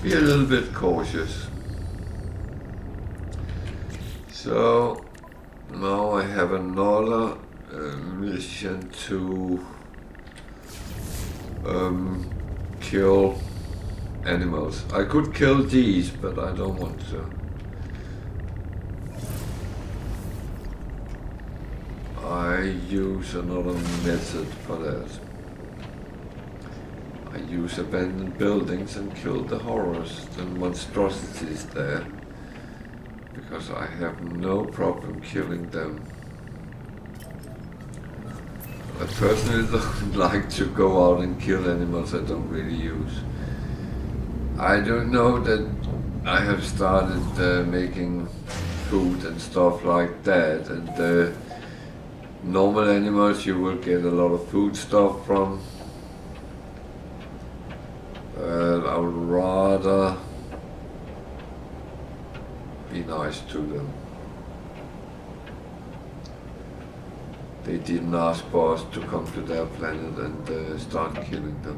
be a little bit cautious. So now I have another mission to kill animals. I could kill these, but I don't want to. I use another method for that. I use abandoned buildings and kill the horrors and monstrosities there, because I have no problem killing them. I personally don't like to go out and kill animals I don't really use. I don't know that I have started making food and stuff like that, and normal animals you will get a lot of food stuff from. I would rather be nice to them. They didn't ask for us to come to their planet and start killing them.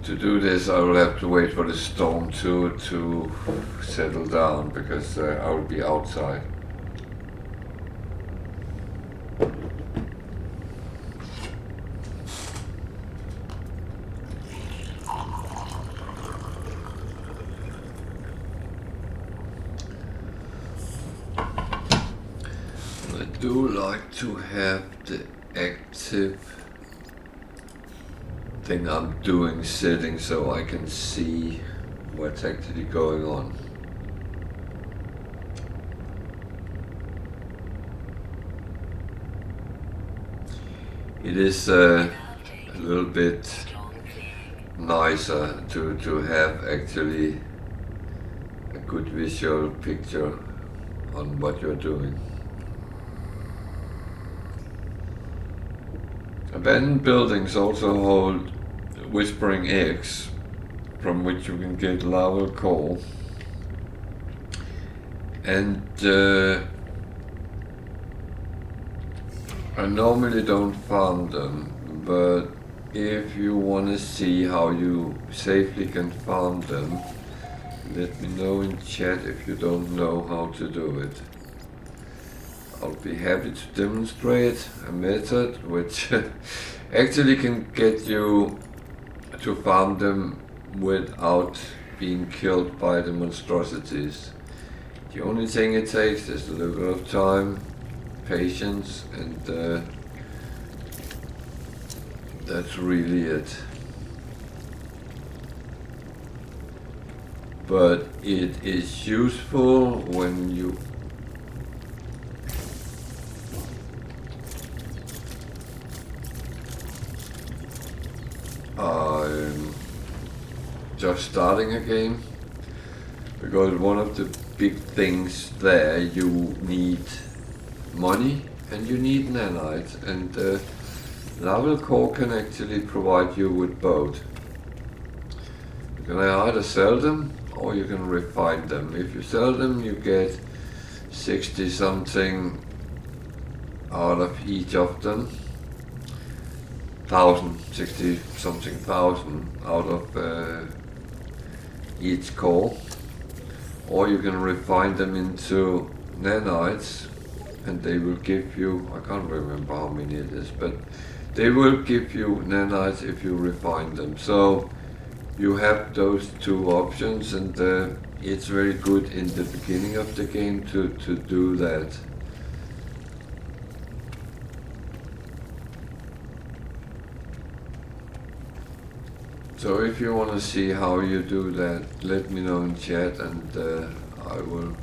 To do this, I will have to wait for the storm to settle down, because I will be outside. I do like to have the active thing I'm doing sitting so I can see what's actually going on. It is a little bit nicer to have actually a good visual picture on what you're doing. Abandoned buildings also hold whispering eggs, from which you can get lava coal. And I normally don't farm them, but if you want to see how you safely can farm them, let me know in chat if you don't know how to do it. I'll be happy to demonstrate a method which actually can get you to farm them without being killed by the monstrosities. The only thing it takes is a little bit of time, patience, and that's really it. But it is useful when you just starting a game, because one of the big things there, you need money and you need nanites, and lava core can actually provide you with both. can either sell them or you can refine them. If you sell them, you get 60 something out of each of them. 60 something thousand out of each core. Or you can refine them into nanites, and they will give you, I can't remember how many it is, but they will give you nanites if you refine them. So you have those two options, and it's very good in the beginning of the game to do that. So if you want to see how you do that, let me know in chat, and I will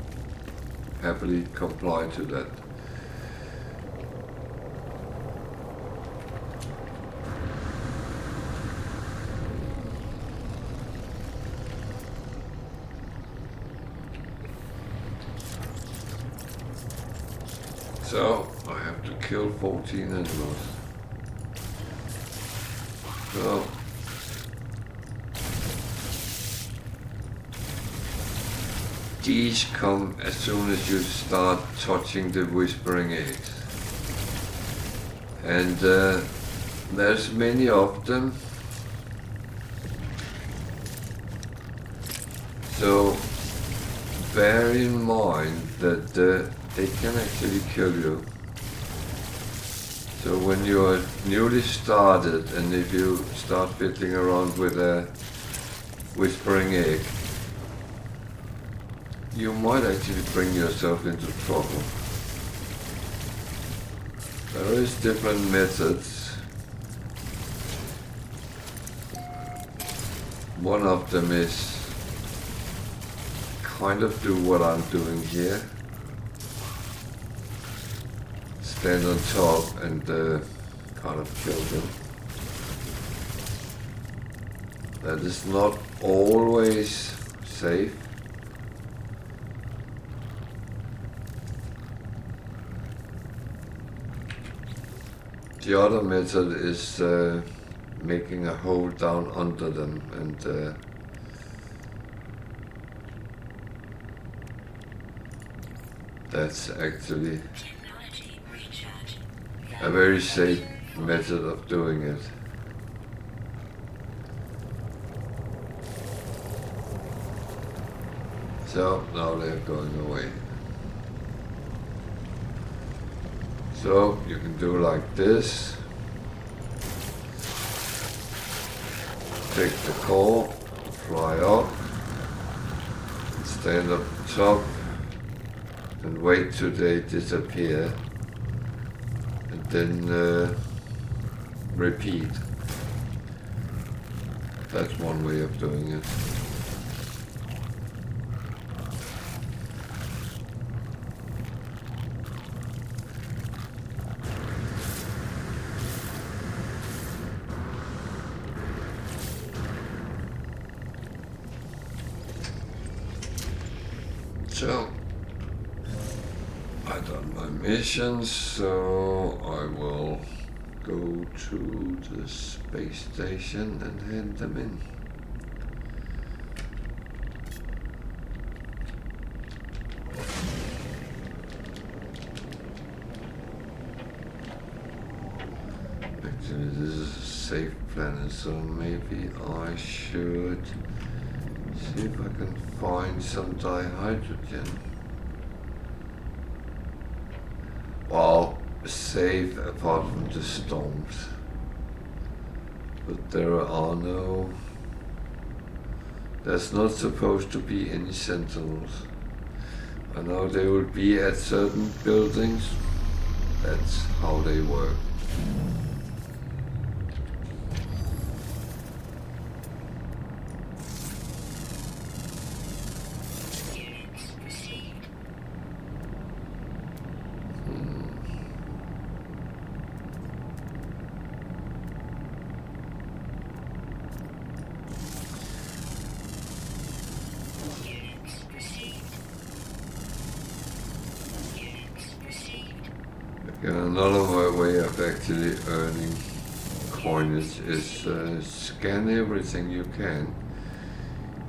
happily comply to that. So I have to kill 14 animals. So these come as soon as you start touching the whispering eggs. And there's many of them. So bear in mind that they can actually kill you. So when you are newly started, and if you start fiddling around with a whispering egg, you might actually bring yourself into trouble. There is different methods. One of them is kind of do what I'm doing here. Stand on top and kind of kill them. That is not always safe. The other method is making a hole down under them, and that's actually a very safe method of doing it. So now they're going away. So you can do like this. Take the core, fly up, stand up top, and wait till they disappear, and then repeat. That's one way of doing it. So, I've done my missions, so I will go to the space station and hand them in. Actually, this is a safe planet, so maybe I should see if I can find some dihydrogen. Well, safe apart from the storms. But there's not supposed to be any sentinels. I know they will be at certain buildings. That's how they work. Another way of actually earning coinage is scan everything you can.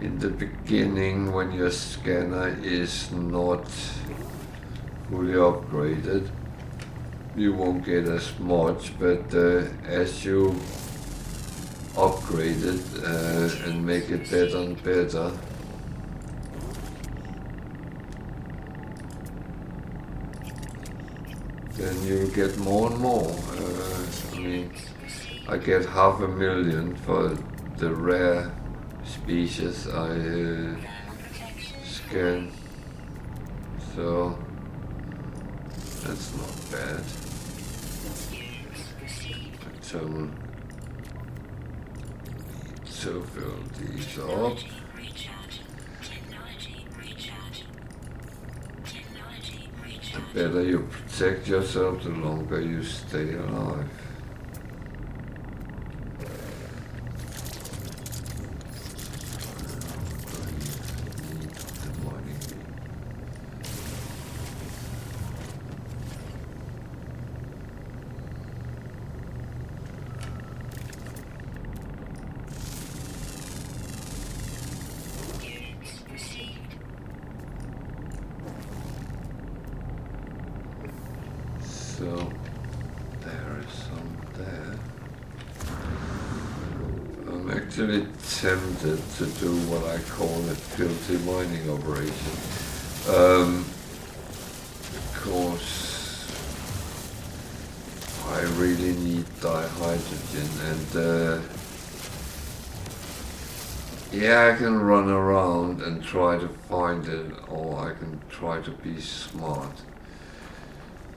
in the beginning, when your scanner is not fully upgraded, you won't get as much, but as you upgrade it and make it better and better, then you'll get more and more. I mean, I get 500,000 for the rare species I scan, so that's not bad. So fill these up. The better you protect yourself, the longer you stay alive. So there is some there. I'm actually tempted to do what I call a filthy mining operation, because I really need dihydrogen, and yeah, I can run around and try to find it, or I can try to be smart.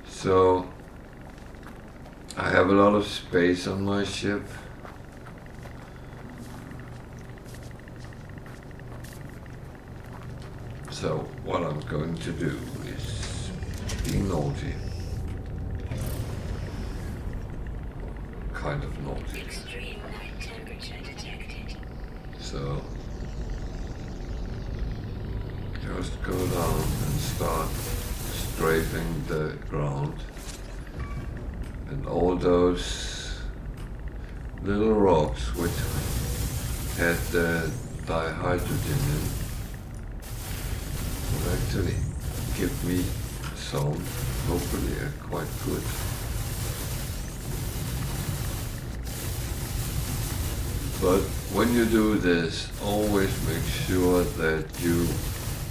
So I have a lot of space on my ship. So what I'm going to do is be naughty. Kind of naughty. Extreme night temperature detected. So just go down and start strafing the ground, and all those little rocks which had the dihydrogen in will actually give me some, hopefully quite good. But when you do this, always make sure that you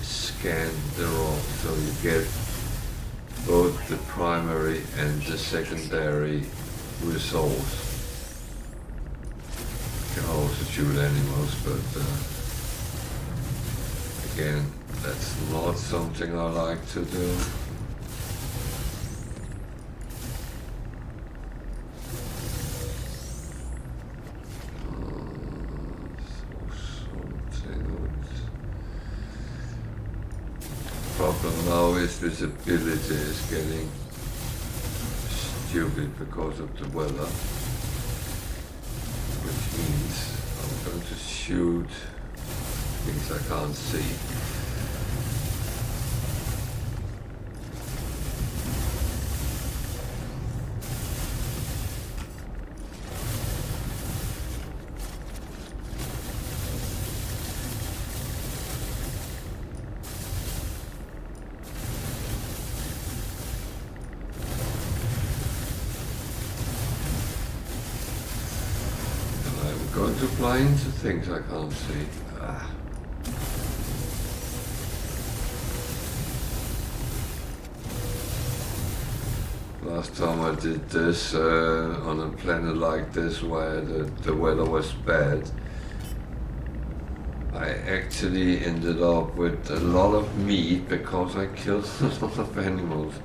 scan the rock so you get both the primary and the secondary results. You can also shoot animals, but again, that's not something I like to do. Problem now is visibility is getting stupid because of the weather, which means I'm going to shoot things I can't see. Going to fly into things I can't see. Last time I did this on a planet like this where the weather was bad, I actually ended up with a lot of meat because I killed a lot of animals,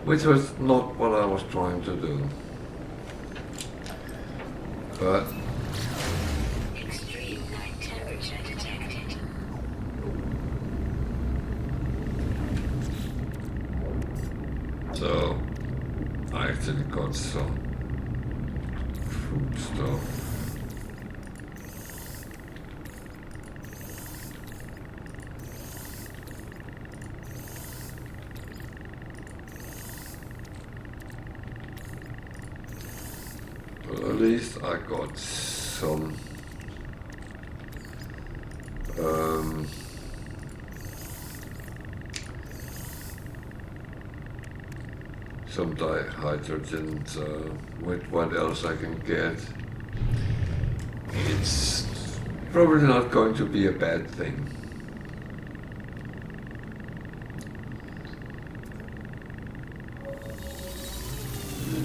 which was not what I was trying to do. But so I actually got some food stuff. But at least I got some some dihydrogens, with what else I can get. It's probably not going to be a bad thing.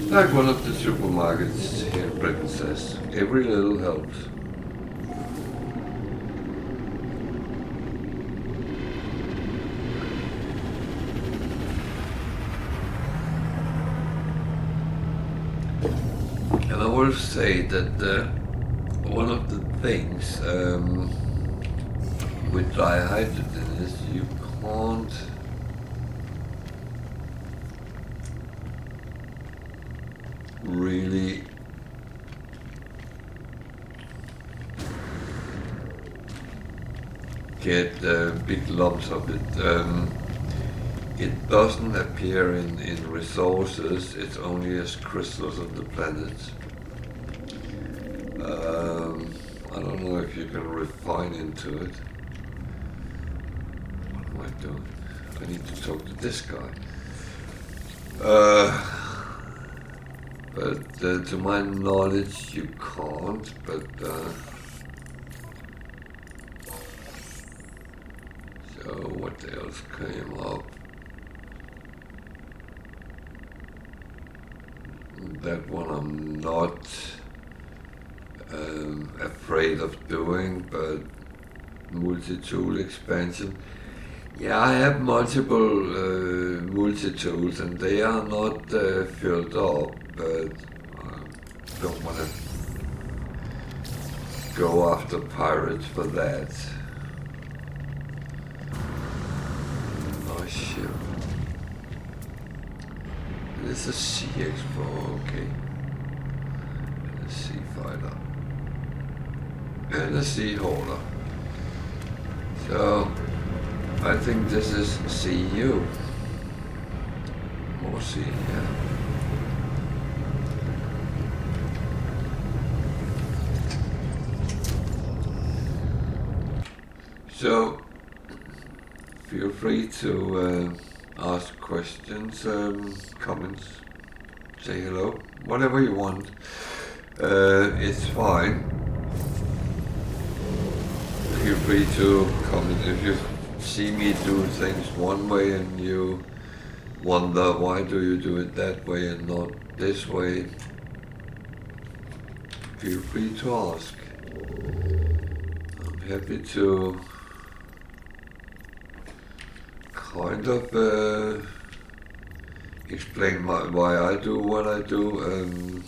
Like one of the supermarkets here in Britain says, every little helps. And I will say that one of the things with dihydrogen is you can't really get big lumps of it. It doesn't appear in resources, it's only as crystals on the planet. I don't know if you can refine into it. What am I doing? I need to talk to this guy. But to my knowledge you can't, but so what else came up? That one I'm not afraid of doing, but multi-tool expansion. Yeah, I have multiple multi-tools and they are not filled up, but I don't want to go after pirates for that. Oh shit. This is a Sea Explorer, okay. And a Sea Fighter. And a Sea Hauler. So, I think this is CU. More C, yeah. So, feel free to ask questions, comments, say hello, whatever you want. It's fine. Feel free to comment if you see me do things one way and you wonder why do you do it that way and not this way. Feel free to ask. I'm happy to kind of explain why I do what I do.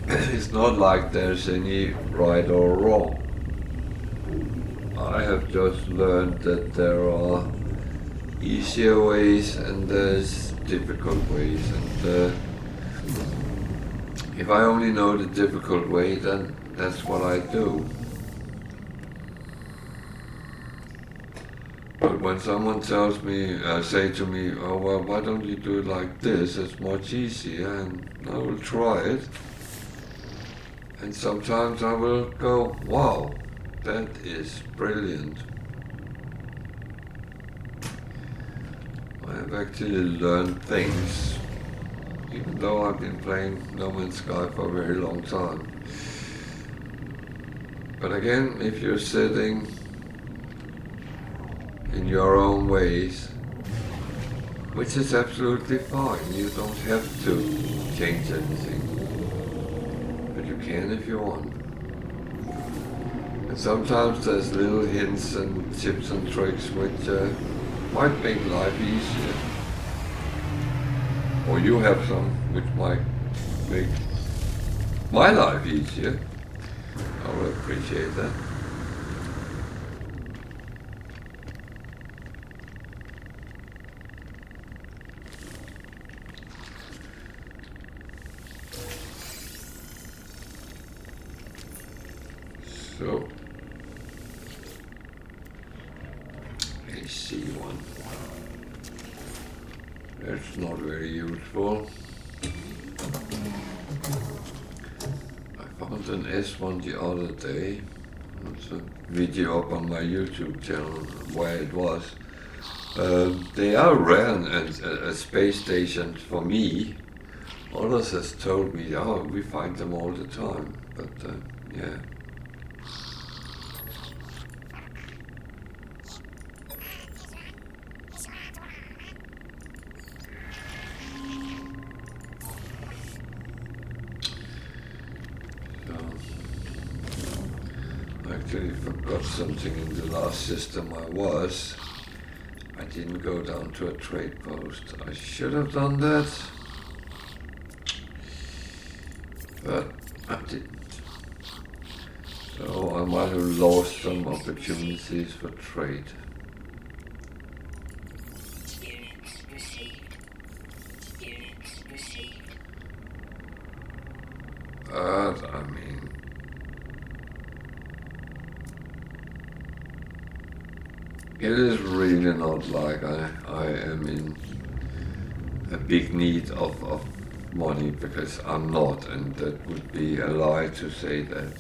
It's not like there's any right or wrong. I have just learned that there are easier ways and there's difficult ways, and if I only know the difficult way, then that's what I do. But when someone tells me, say to me, oh well, why don't you do it like this, it's much easier, and I will try it. And sometimes I will go, wow, that is brilliant. I have actually learned things, even though I've been playing No Man's Sky for a very long time. But again, if you're sitting in your own ways, which is absolutely fine, you don't have to change anything, but you can if you want. And sometimes there's little hints and tips and tricks which might make life easier. Or you have some which might make my life easier. I would appreciate that. So, AC1. That's not very useful. I found an S1 the other day. There's a video up on my YouTube channel where it was. They are rare and a space station for me. Others has told me, oh, we find them all the time. But yeah. I actually forgot something in the last system I was. I didn't go down to a trade post. I should have done that, but I didn't. So I might have lost some opportunities for trade. Units received. Units received. But I mean, it is really not like I am in a big need of money, because I'm not, and that would be a lie to say that.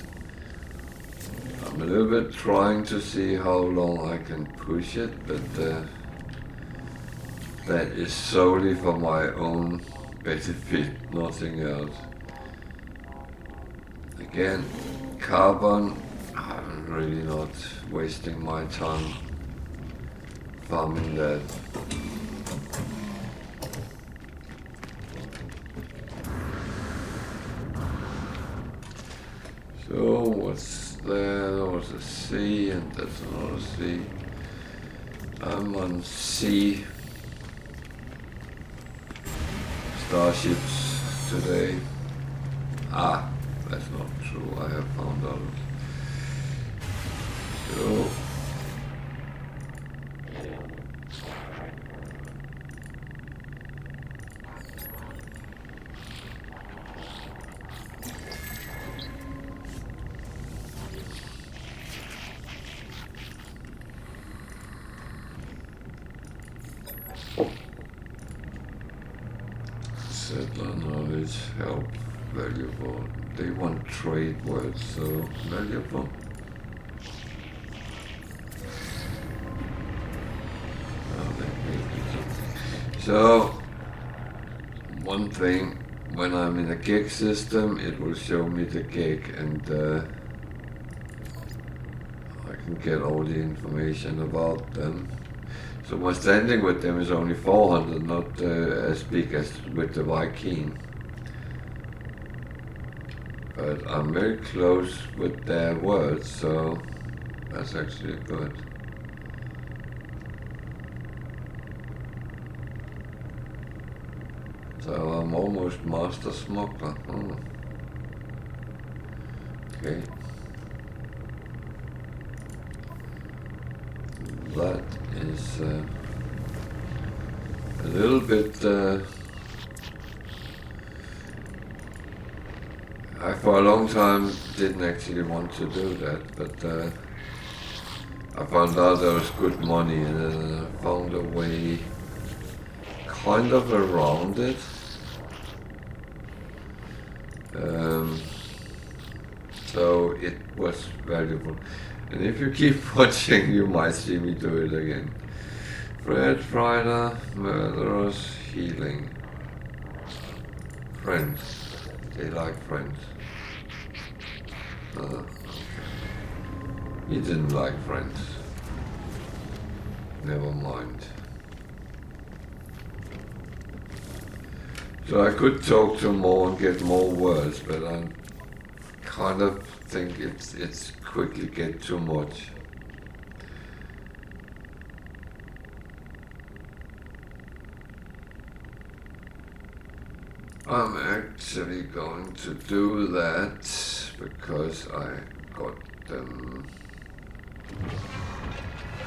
I'm a little bit trying to see how long I can push it, but that is solely for my own benefit, nothing else. Again, carbon, I'm really not wasting my time farming that. So what's there? There was a C, and that's another C. I'm on C. Starships today. Ah, that's not true. I have found out. So settler knowledge, help, valuable. They want trade words, so valuable. So, one thing, when I'm in a gig system, it will show me the gig, and I can get all the information about them. So my standing with them is only 400, not as big as with the Viking. But I'm very close with their words, so that's actually good. So I'm almost master smuggler. Oh. Okay. That is a little bit. I for a long time didn't actually want to do that, but I found out there was good money, and then I found a way kind of around it. So it was valuable. And if you keep watching, you might see me do it again. Fred, Friday, murderers, healing. Friends. They like friends. Okay. He didn't like friends. Never mind. So I could talk to more and get more words, but I kind of think it's quickly get too much. I'm actually going to do that because I got them,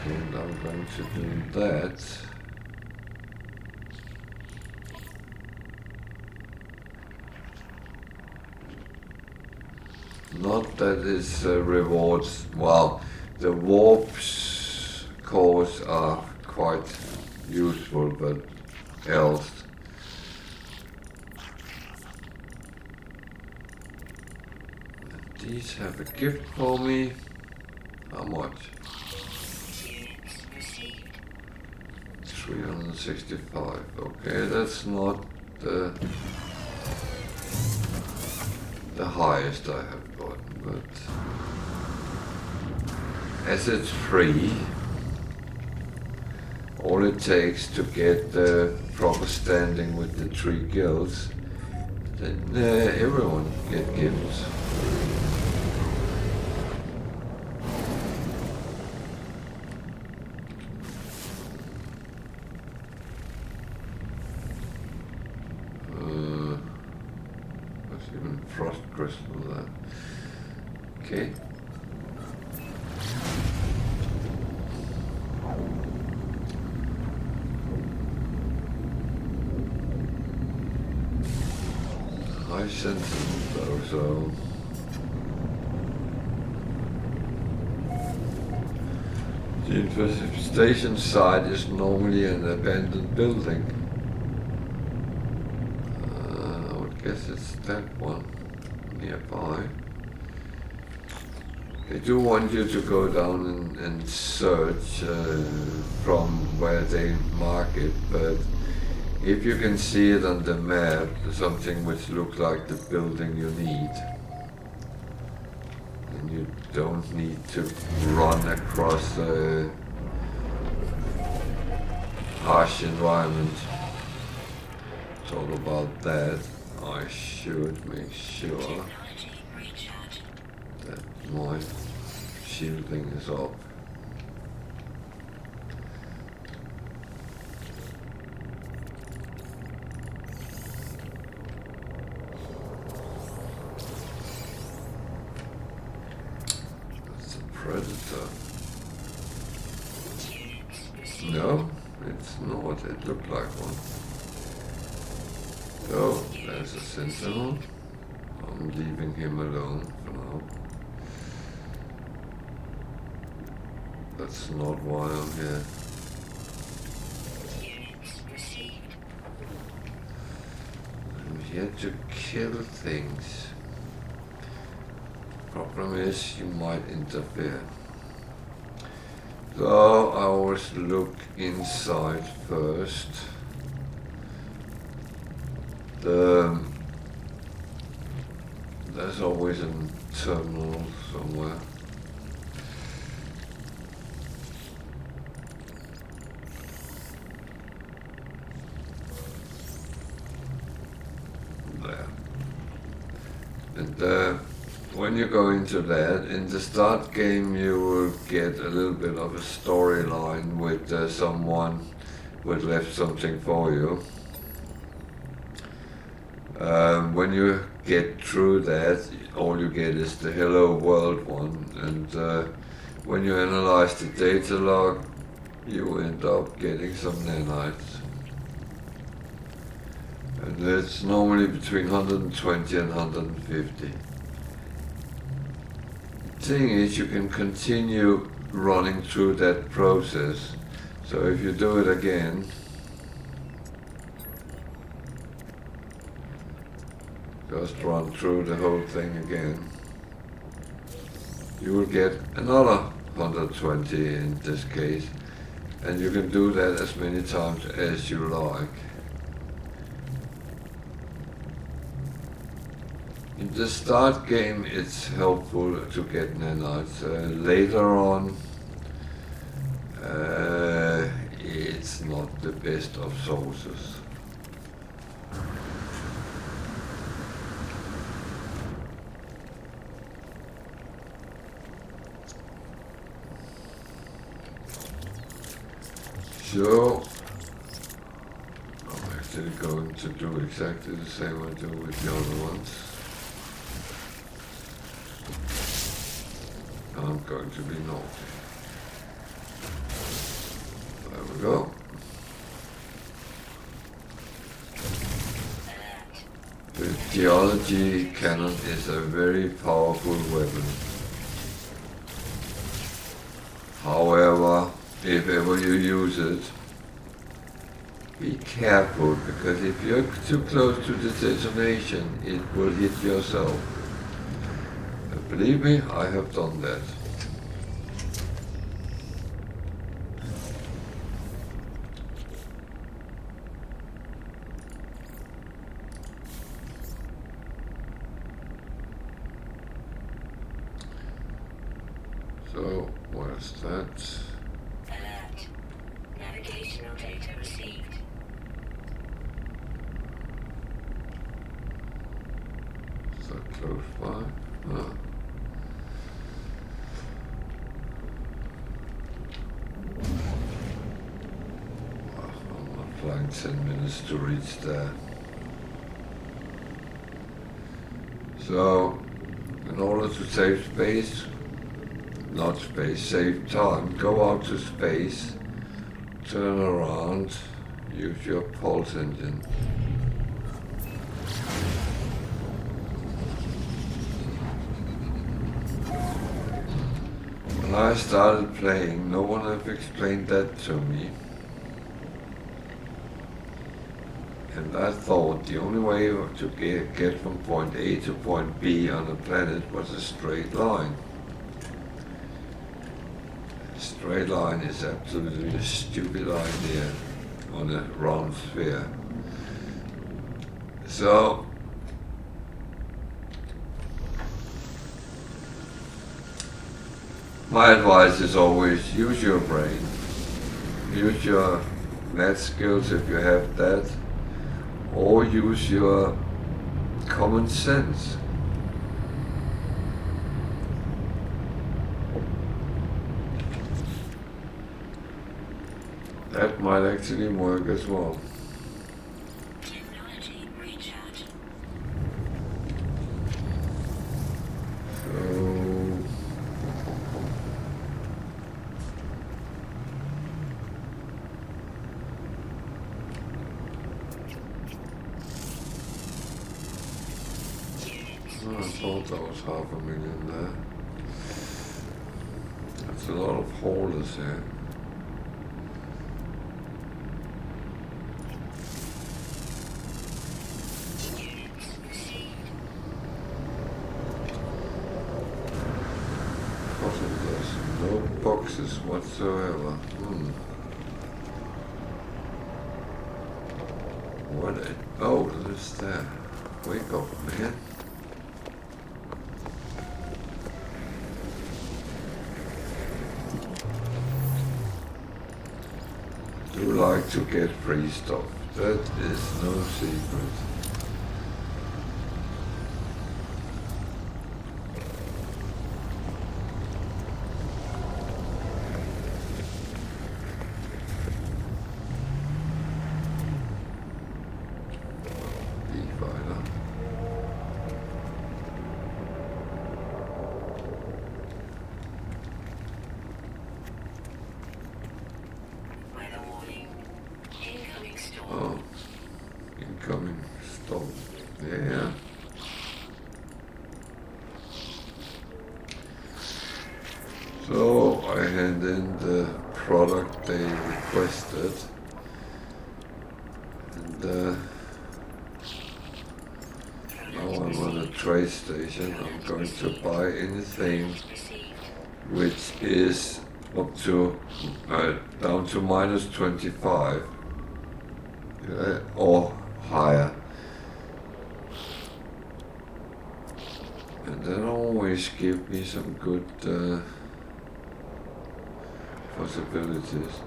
and I'm going to do that. Not that is rewards. Well, the warps cores are quite useful, but else. These have a gift for me. How much? Units received. 365. Okay, that's not the highest I have gotten, but as it's free, all it takes to get the proper standing with the 3 guilds, then everyone get gifts. There's even frost crystal there. Okay. High sentiment though, so the infestation site is normally an abandoned building. I would guess it's that one nearby. They do want you to go down and search from where they mark it, but if you can see it on the map, something which looks like the building you need, then you don't need to run across a harsh environment. It's all about that. I should make sure Technology recharge. that my shielding is up. That's a predator. Units received. No, it's not. It looked like one. Oh, there's a sentinel. I'm leaving him alone for now. That's not why I'm here. Units received. I'm here to kill things. Problem is, you might interfere. So I always look inside first. There's always a terminal somewhere. There. And when you go into that, in the start game you will get a little bit of a storyline with someone who had left something for you. When you get through that, all you get is the hello world one, and when you analyze the data log, you end up getting some nanites. And it's normally between 120 and 150. The thing is, you can continue running through that process. So if you do it again, just run through the whole thing again, you will get another 120 in this case, and you can do that as many times as you like. In the start game it's helpful to get nanites. Later on it's not the best of sources. So I'm actually going to do exactly the same I do with the other ones. I'm going to be naughty. There we go. The geology cannon is a very powerful weapon. However, if ever you use it, be careful, because if you're too close to the detonation, it will hit yourself. Believe me, I have done that. So, where's that? Alert. Navigational data received. Is that close by? No. I'm flying 10 minutes to reach there. So, in order to save space, not space, save time, go out to space, turn around, use your pulse engine. When I started playing, no one had explained that to me. And I thought the only way to get from point A to point B on a planet was a straight line. A straight line is absolutely a stupid idea on a round sphere. So, my advice is always use your brain, use your math skills if you have that, or use your common sense. That might actually work as well. Technology recharge. So, I thought that was 500,000 there. That's a lot of holders here. Units received. There's no boxes whatsoever. What? Oh, there's that. Wake up, man. Do like to get free stuff. That is no secret. B-Fighter. Weather warning. Incoming storm. Oh, incoming storm. Yeah. So I hand in the product they requested, and now I'm on a trade station. I'm going to buy anything Received. which is up to down to minus 25 or higher. And that always give me some good possibilities.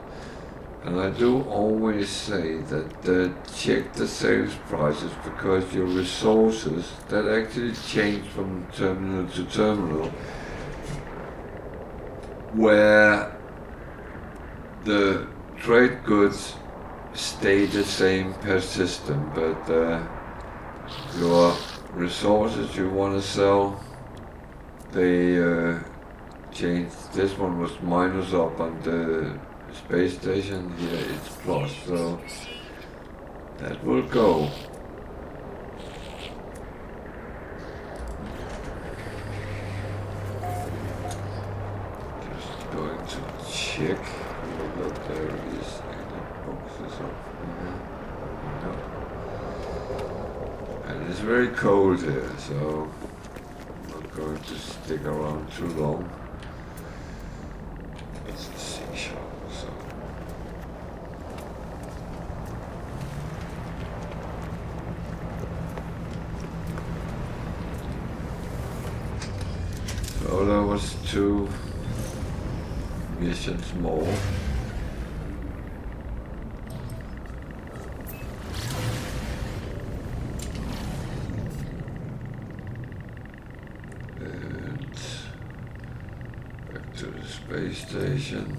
And I do always say that check the sales prices, because your resources that actually change from terminal to terminal, where the trade goods stay the same per system, but your resources you want to sell, they change. This one was minus up on the space station, here it's plus, so that will go. Just going to check whether there is any boxes up here. No. And it's very cold here, so I'm not going to stick around too long. It's a seashore, so. So there was two missions more. And back to the space station.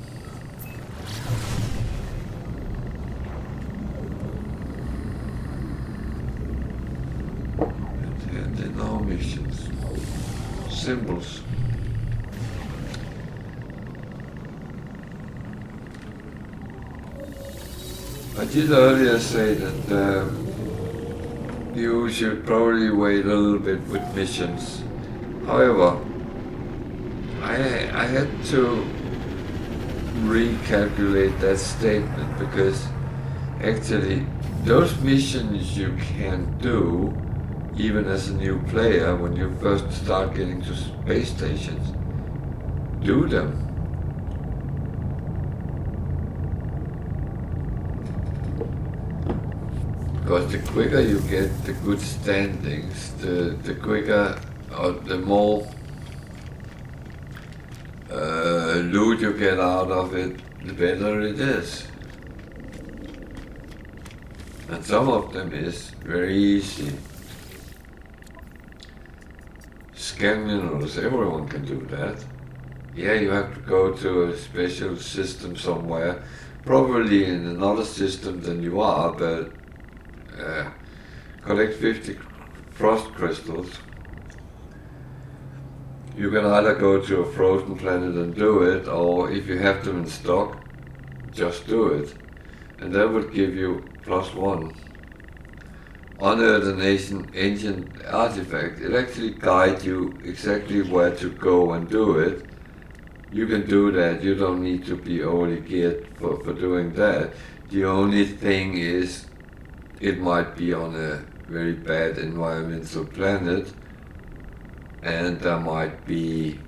And in our missions. Symbols. I did earlier say that you should probably wait a little bit with missions. However, I had to recalculate that statement because actually those missions you can do even as a new player when you first start getting to space stations. Do them. Because the quicker you get the good standings, the quicker or the more loot you get out of it, the better it is. And some of them is very easy. Scan minerals, everyone can do that. Yeah, you have to go to a special system somewhere, probably in another system than you are, but collect 50 frost crystals. You can either go to a frozen planet and do it, or if you have them in stock, just do it. And that would give you +1. Unearth an ancient artifact. It actually guides you exactly where to go and do it. You can do that, you don't need to be overly geared for doing that. The only thing is, it might be on a very bad environmental planet, and there might be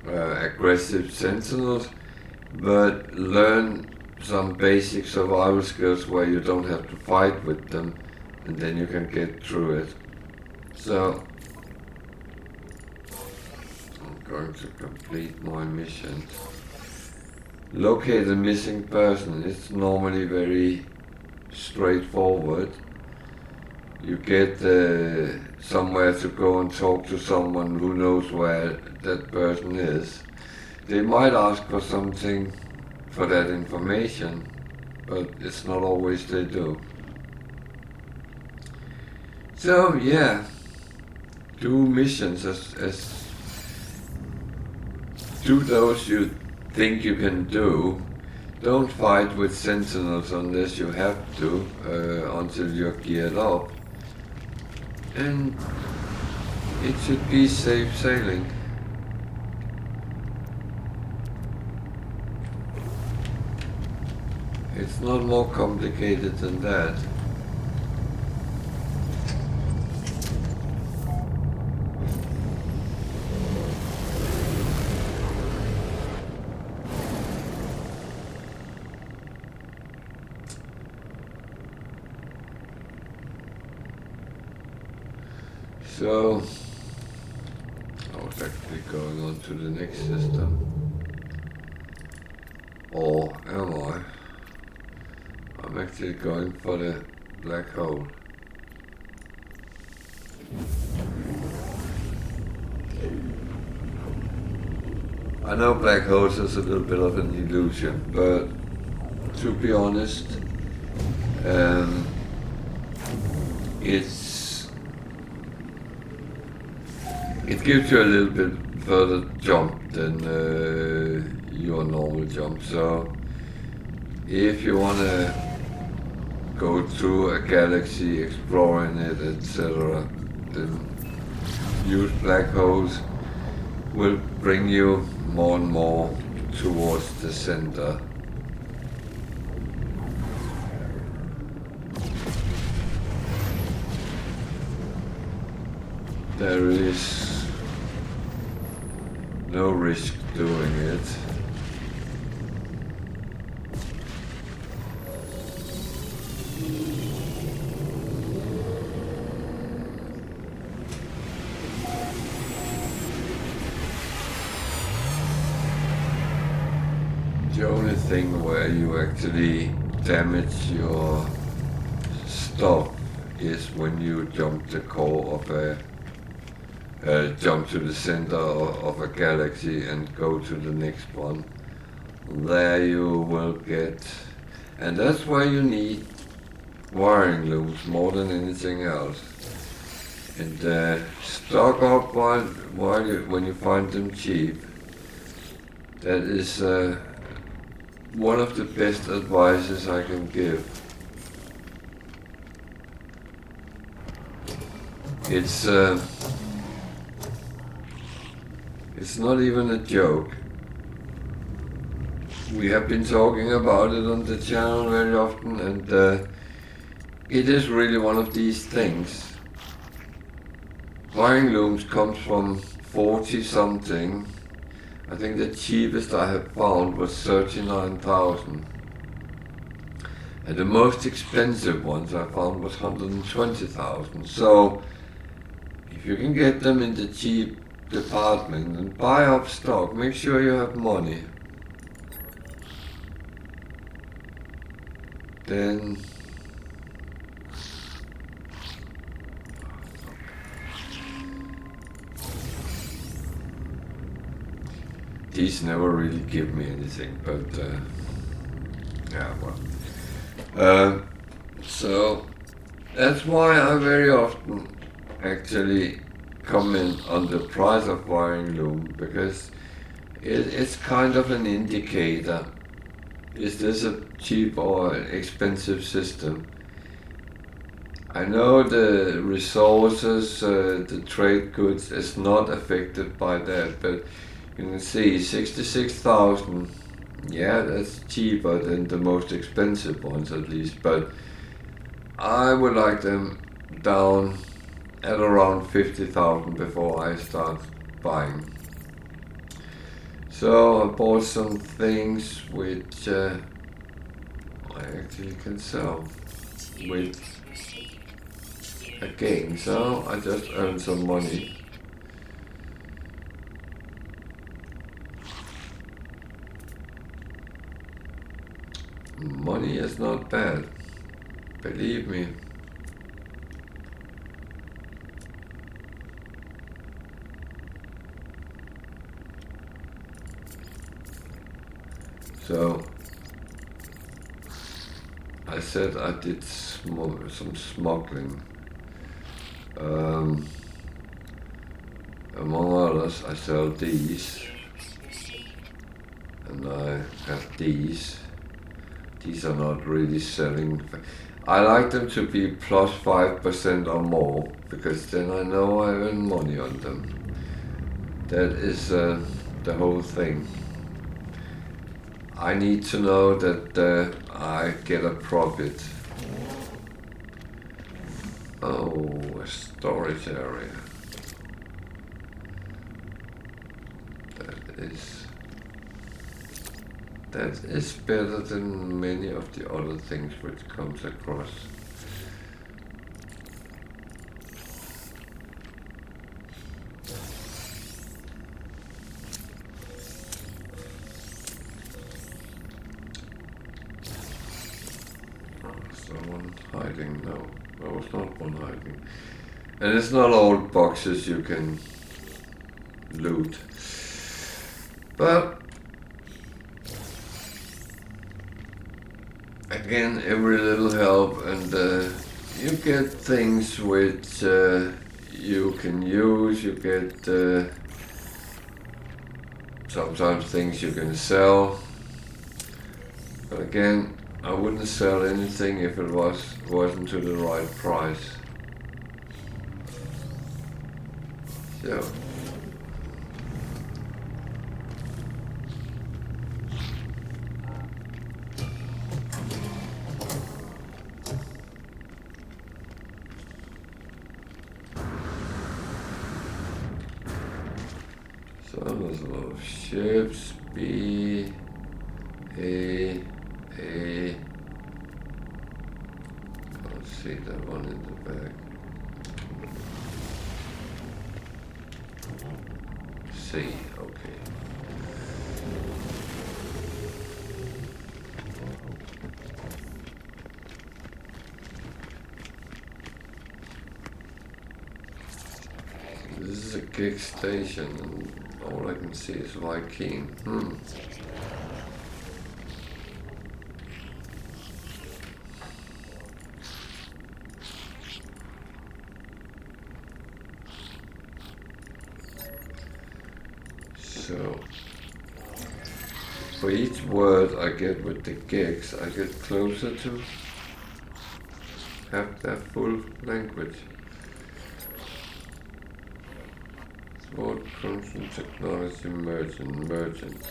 aggressive sentinels, but learn some basic survival skills where you don't have to fight with them, and then you can get through it. So, I'm going to complete my mission. Locate a missing person. It's normally very straightforward. You get somewhere to go and talk to someone who knows where that person is. They might ask for something for that information, but it's not always they do. So yeah, do missions as do those you think you can do. Don't fight with sentinels unless you have to, until you're geared up. And it should be safe sailing. It's not more complicated than that. So, I was actually going on to the next system. Or am I? I'm actually going for the black hole. I know black holes is a little bit of an illusion, but to be honest, it gives you a little bit further jump than your normal jump. So if you want to go through a galaxy, exploring it, etc., then use black holes. Will bring you more and more towards the center. There is no risk doing it. thing where you actually damage your stuff is when you jump the core of a jump to the center of a galaxy and go to the next one. There you will get, and that's why you need wiring looms more than anything else. And stock up when you find them cheap. That is one of the best advices I can give. It's not even a joke. We have been talking about it on the channel very often, and it is really one of these things. Wiring looms comes from 40 something. I think the cheapest I have found was 39,000. And the most expensive ones I found was 120,000. So if you can get them in the cheap department and buy up stock, make sure you have money. Then these never really give me anything, but yeah, well. So that's why I very often actually comment on the price of wiring loom, because it's kind of an indicator. Is this a cheap or an expensive system? I know the resources, the trade goods is not affected by that, but you can see 66,000. Yeah, that's cheaper than the most expensive ones at least, but I would like them down at around 50,000 before I start buying. So I bought some things which I actually can sell with a gain, so I just earned some money. Money is not bad, believe me. So I said I did some smuggling. Among others, I sell these, and I have these. These are not really selling. I like them to be plus 5% or more, because then I know I earn money on them. That is the whole thing. I need to know that I get a profit. Oh, a storage area. That is better than many of the other things which comes across. Someone hiding? No, there was not one hiding. And it's not all boxes you can loot. But again, every little help, and you get things which you can use. You get sometimes things you can sell. But again, I wouldn't sell anything if it wasn't to the right price. So. So there's a lot of ships. B, A. Can't see that one in the back. C, okay. This is a gig station, and all I can see is Viking. So, for each word I get with the gigs, I get closer to have that full language. Sword Crimson Technology Merchant.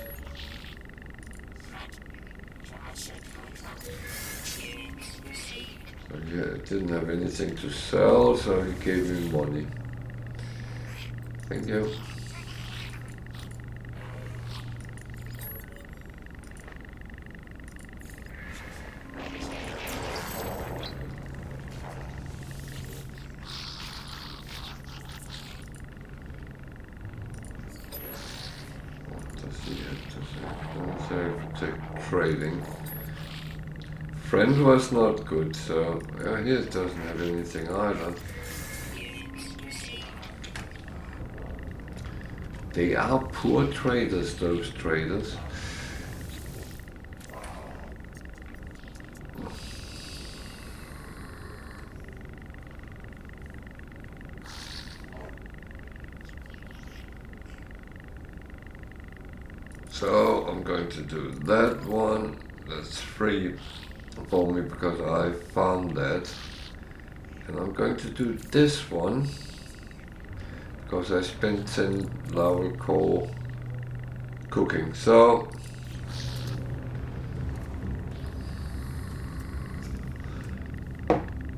So yeah, I didn't have anything to sell, so he gave me money. Thank you. Trading. Friend was not good, so he doesn't have anything either. They are poor traders, those traders. So I'm going to do that one. That's free for me because I found that. And I'm going to do this one because I spent 10 level core cooking. So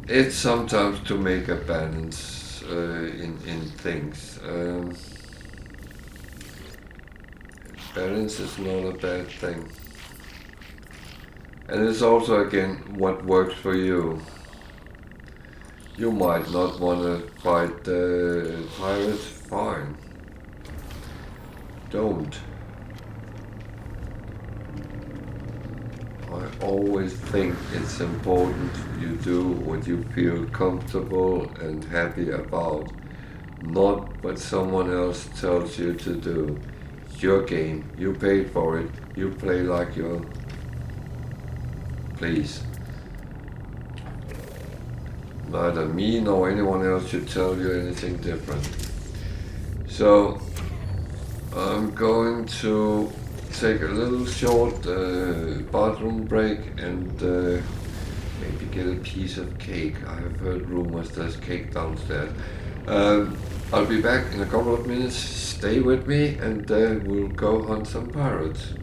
it's sometimes to make a balance in things. Balance is not a bad thing. And it's also again what works for you. You might not want to fight the pirates, fine. Don't. I always think it's important you do what you feel comfortable and happy about, not what someone else tells you to do. It's your game, you paid for it, you play like you please. Neither me nor anyone else should tell you anything different. So I'm going to take a little short bathroom break and maybe get a piece of cake. I have heard rumors there's cake downstairs. I'll be back in a couple of minutes. Stay with me and we'll go hunt some pirates.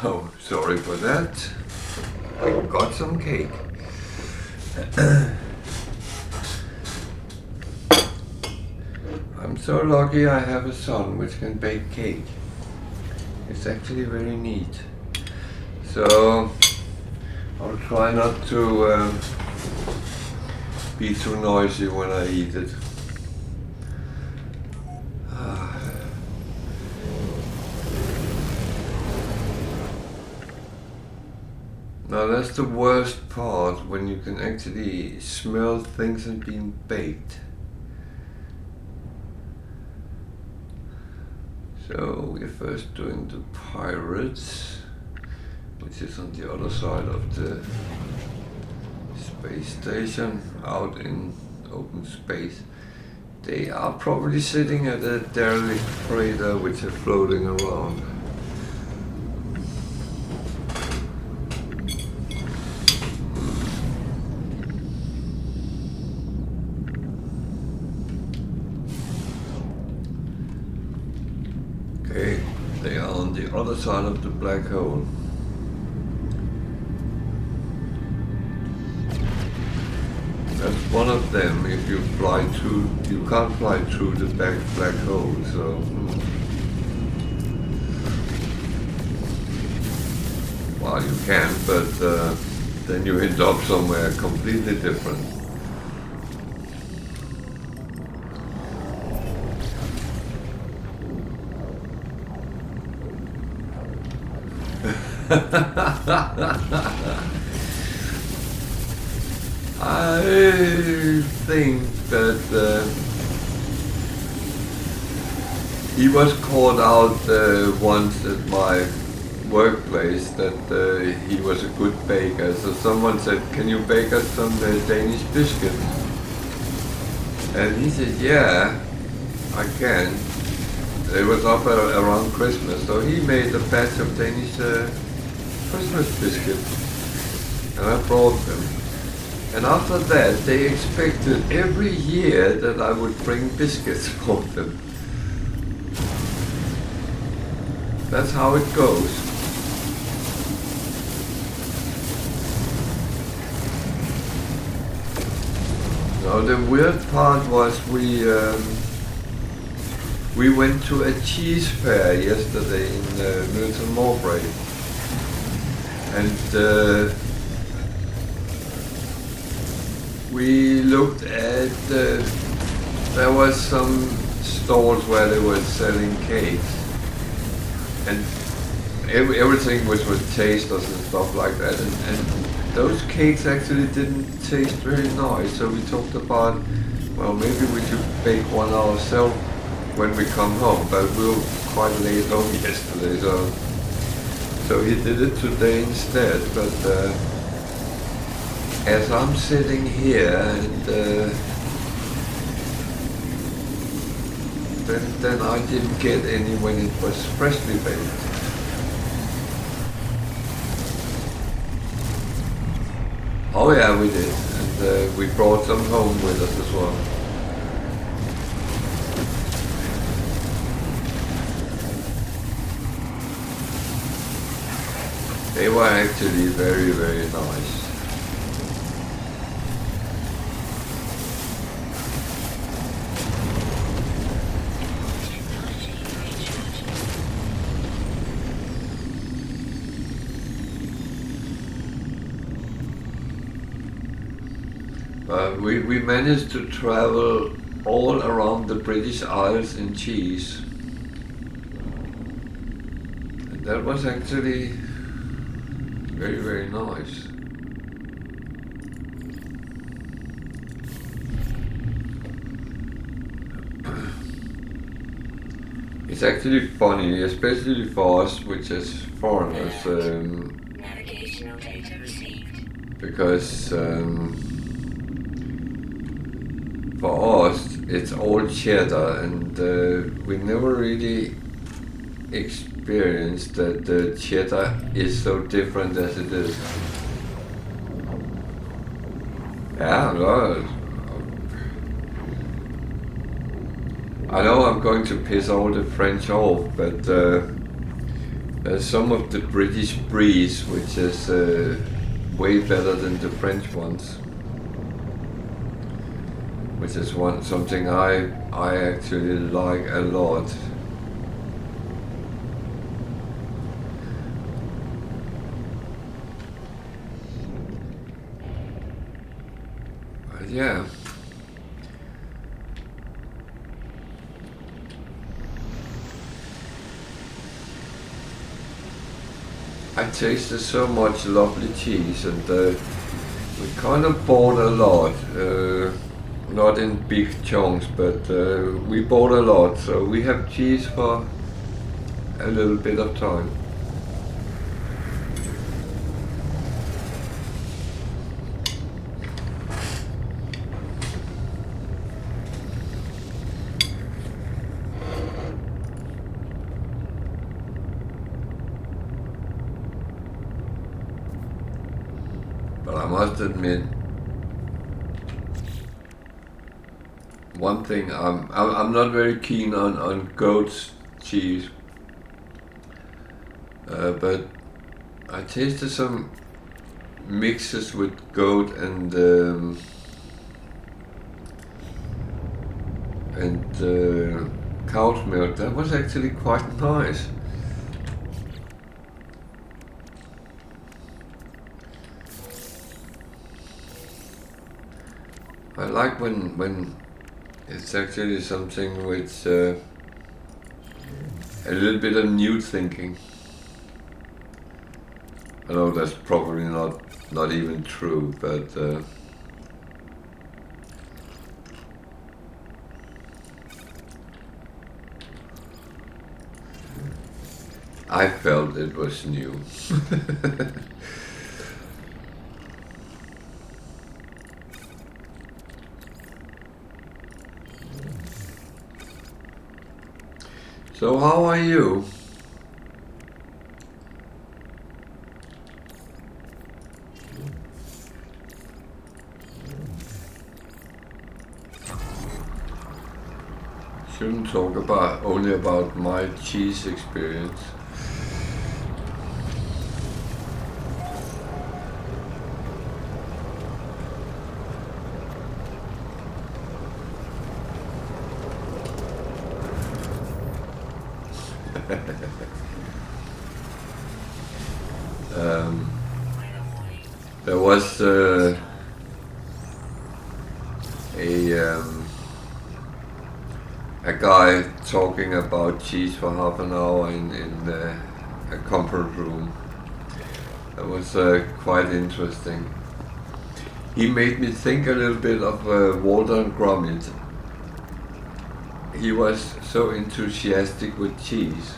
So sorry for that. I got some cake. I'm so lucky I have a son which can bake cake. It's actually very neat. So I'll try not to be too noisy when I eat it. Now that's the worst part, when you can actually smell things and being baked. So we're first doing the pirates, which is on the other side of the space station, out in open space. They are probably sitting at a derelict freighter which is floating around. Okay, they are on the other side of the black hole. That's one of them. If you fly through, you can't fly through the black hole, so... Well, you can, but then you end up somewhere completely different. I think that he was called out once at my workplace that he was a good baker. So someone said, "Can you bake us some Danish biscuits?" And he said, "Yeah, I can." It was up around Christmas, so he made a batch of Danish Christmas biscuits, and I brought them. And after that, they expected every year that I would bring biscuits for them. That's how it goes. Now the weird part was we went to a cheese fair yesterday in Milton Mowbray, and we looked at, there was some stores where they were selling cakes, and everything was with tasters and stuff like that, and those cakes actually didn't taste very nice, so we talked about, well, maybe we should bake one ourselves when we come home, but we were quite late home yesterday, so he did it today instead. But as I'm sitting here, and then I didn't get any when it was freshly baked. Oh yeah, we did, and we brought some home with us as well. They were actually very, very nice. We managed to travel all around the British Isles in cheese. And that was actually very, very nice. It's actually funny, especially for us, which is foreigners, Navigational data received. because for us it's all cheddar, and we never really experienced that the cheddar is so different as it is. Yeah, no, I know I'm going to piss all the French off, but some of the British bries, which is way better than the French ones, which is something I actually like a lot. But yeah. I tasted so much lovely cheese, and we kind of bought a lot, not in big chunks, but we bought a lot, so we have cheese for a little bit of time. But I must admit, one thing, I'm not very keen on goat's cheese, but I tasted some mixes with goat and cow's milk. That was actually quite nice. I like when it's actually something with a little bit of new thinking. I know that's probably not even true, but I felt it was new. So how are you? Shouldn't talk only about my cheese experience. There was a guy talking about cheese for half an hour in a conference room. That was quite interesting. He made me think a little bit of Walter Gromit. He was so enthusiastic with cheese,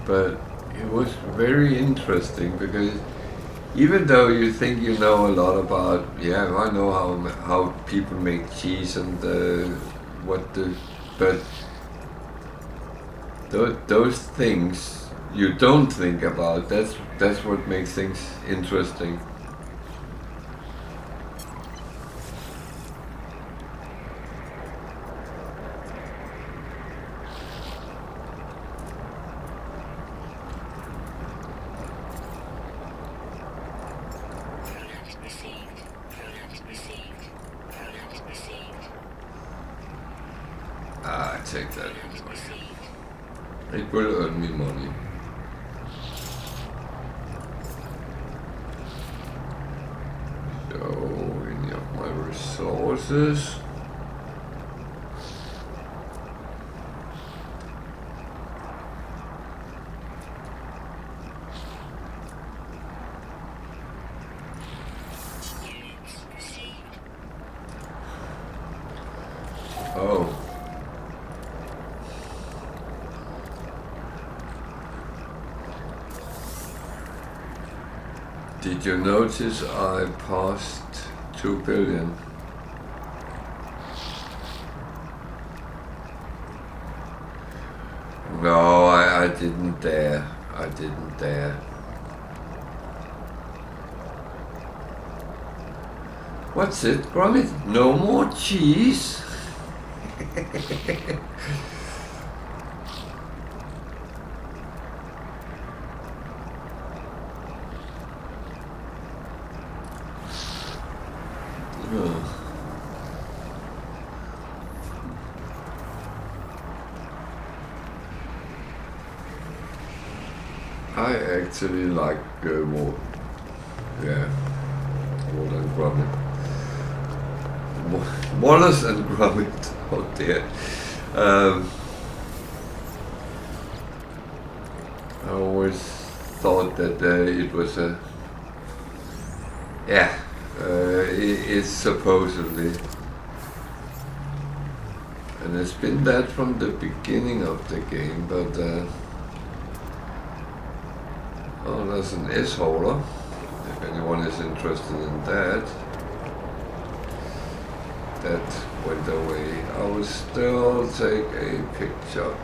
but it was very interesting because even though you think you know a lot about, I know how people make cheese and but those things you don't think about. That's what makes things interesting. I take that. It will earn me money. So, any of my resources. Oh. Did you notice I passed 2 billion? No, I didn't dare. I didn't dare. What's it, Gromit? No more cheese? Oh. I actually like more, yeah, more than Gromit. Wallace and Gromit. Oh dear. I always thought that it was a, yeah, it's supposedly, and it's been that from the beginning of the game, but oh, there's an S-holder, if anyone is interested in that. That went away. I will still take a picture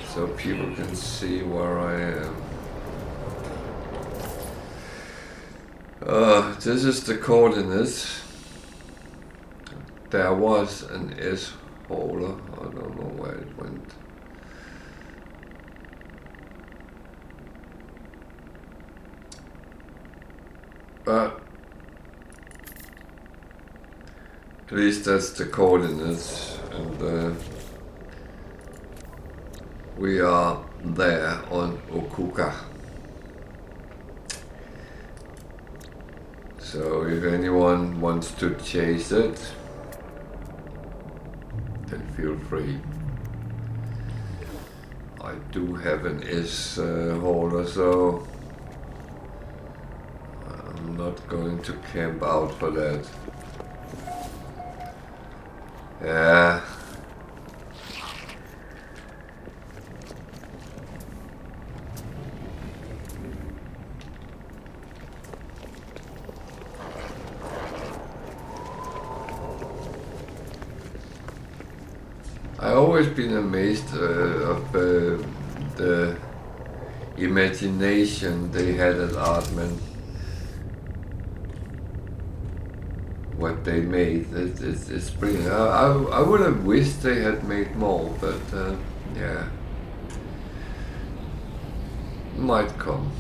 so people can see where I am. This is the coordinates. There was an S-holder. I don't know where it went. But at least that's the coordinates, and we are there on Okuka. So if anyone wants to chase it, then feel free. I do have an S holder, so I'm not going to camp out for that. Yeah. I always been amazed of the imagination they had at Artman. What they made, it's brilliant. I would have wished they had made more, but yeah, might come.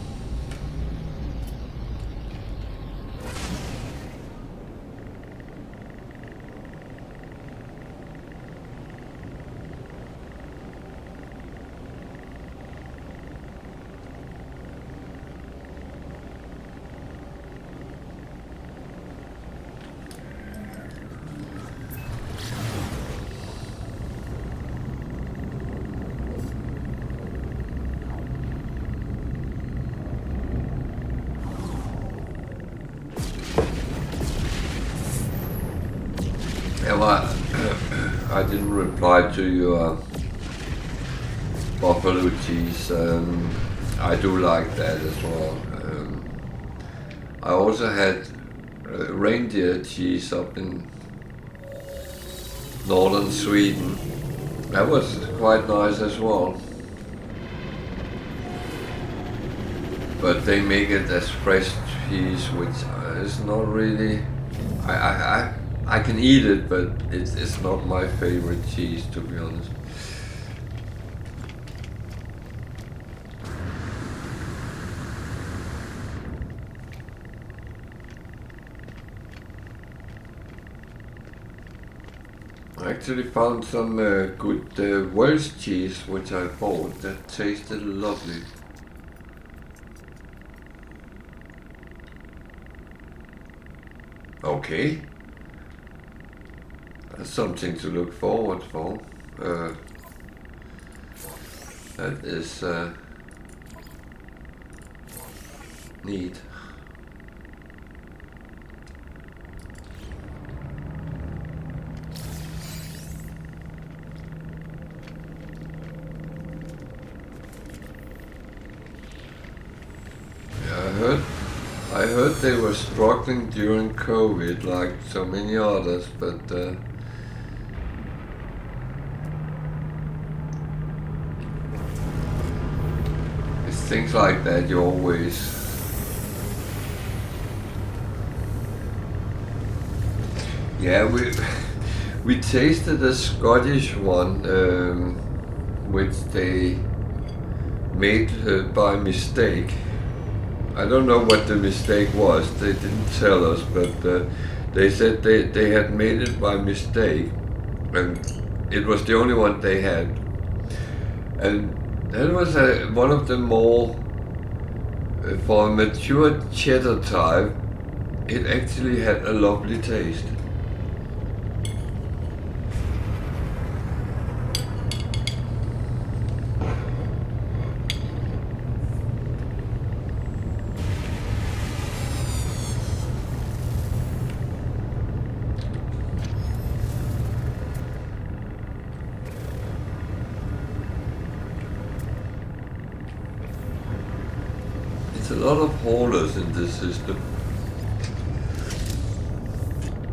I didn't reply to your buffalo cheese. I do like that as well. I also had reindeer cheese up in northern Sweden. That was quite nice as well. But they make it as fresh cheese, which is not really. I can eat it, but it's not my favorite cheese, to be honest. I actually found some good Welsh cheese, which I bought, that tasted lovely. Okay. That's something to look forward for. That is neat. I heard they were struggling during COVID, like so many others, but it's things like that you always. Yeah, we tasted a Scottish one, which they made by mistake. I don't know what the mistake was. They didn't tell us, but they said they had made it by mistake, and it was the only one they had. And that was one of the more, for a mature cheddar type, it actually had a lovely taste. A lot of haulers in this system,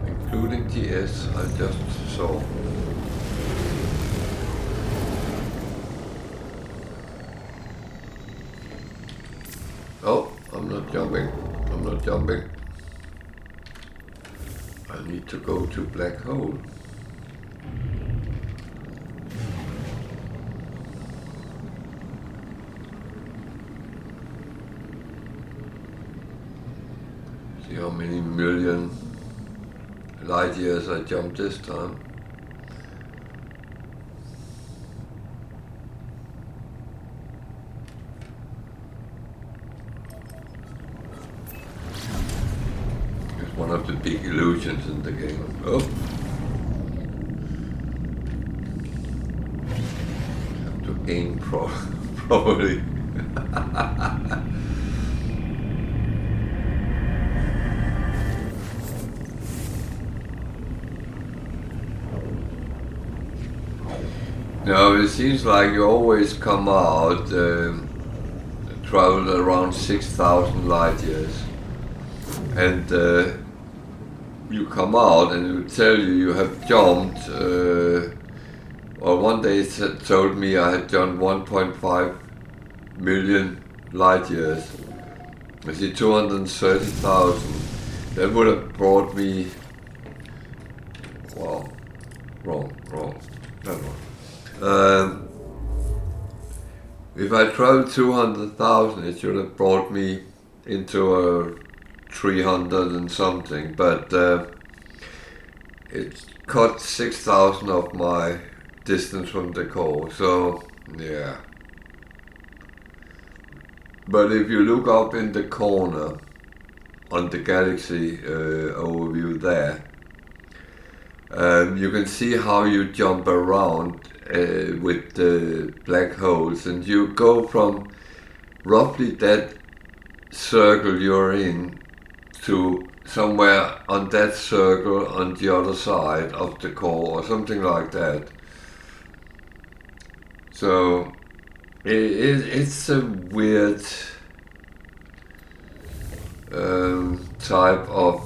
including TS I just saw. Oh, I'm not jumping. I'm not jumping. I need to go to black hole. See how many million light years I jumped this time. It's one of the big illusions in the game. Oh! Have to aim probably. No, it seems like you always come out, travel around 6,000 light years, and you come out and it will tell you have jumped, or one day it told me I had jumped 1.5 million light years. I see 230,000. That would have brought me, wow, wrong, never mind. If I traveled 200,000, it should have brought me into a 300 and something, but it cut 6,000 of my distance from the core, so yeah. But if you look up in the corner on the galaxy overview there, you can see how you jump around with the black holes, and you go from roughly that circle you're in to somewhere on that circle on the other side of the core or something like that. So it's a weird type of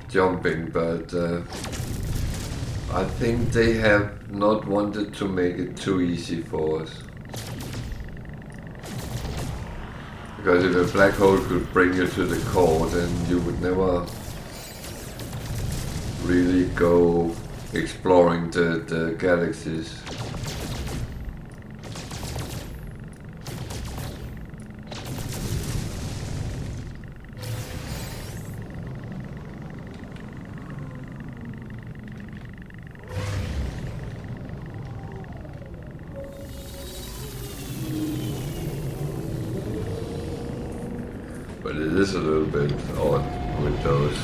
jumping, but I think they have not wanted to make it too easy for us. Because if a black hole could bring you to the core, then you would never really go exploring the galaxies. But it is a little bit odd with those.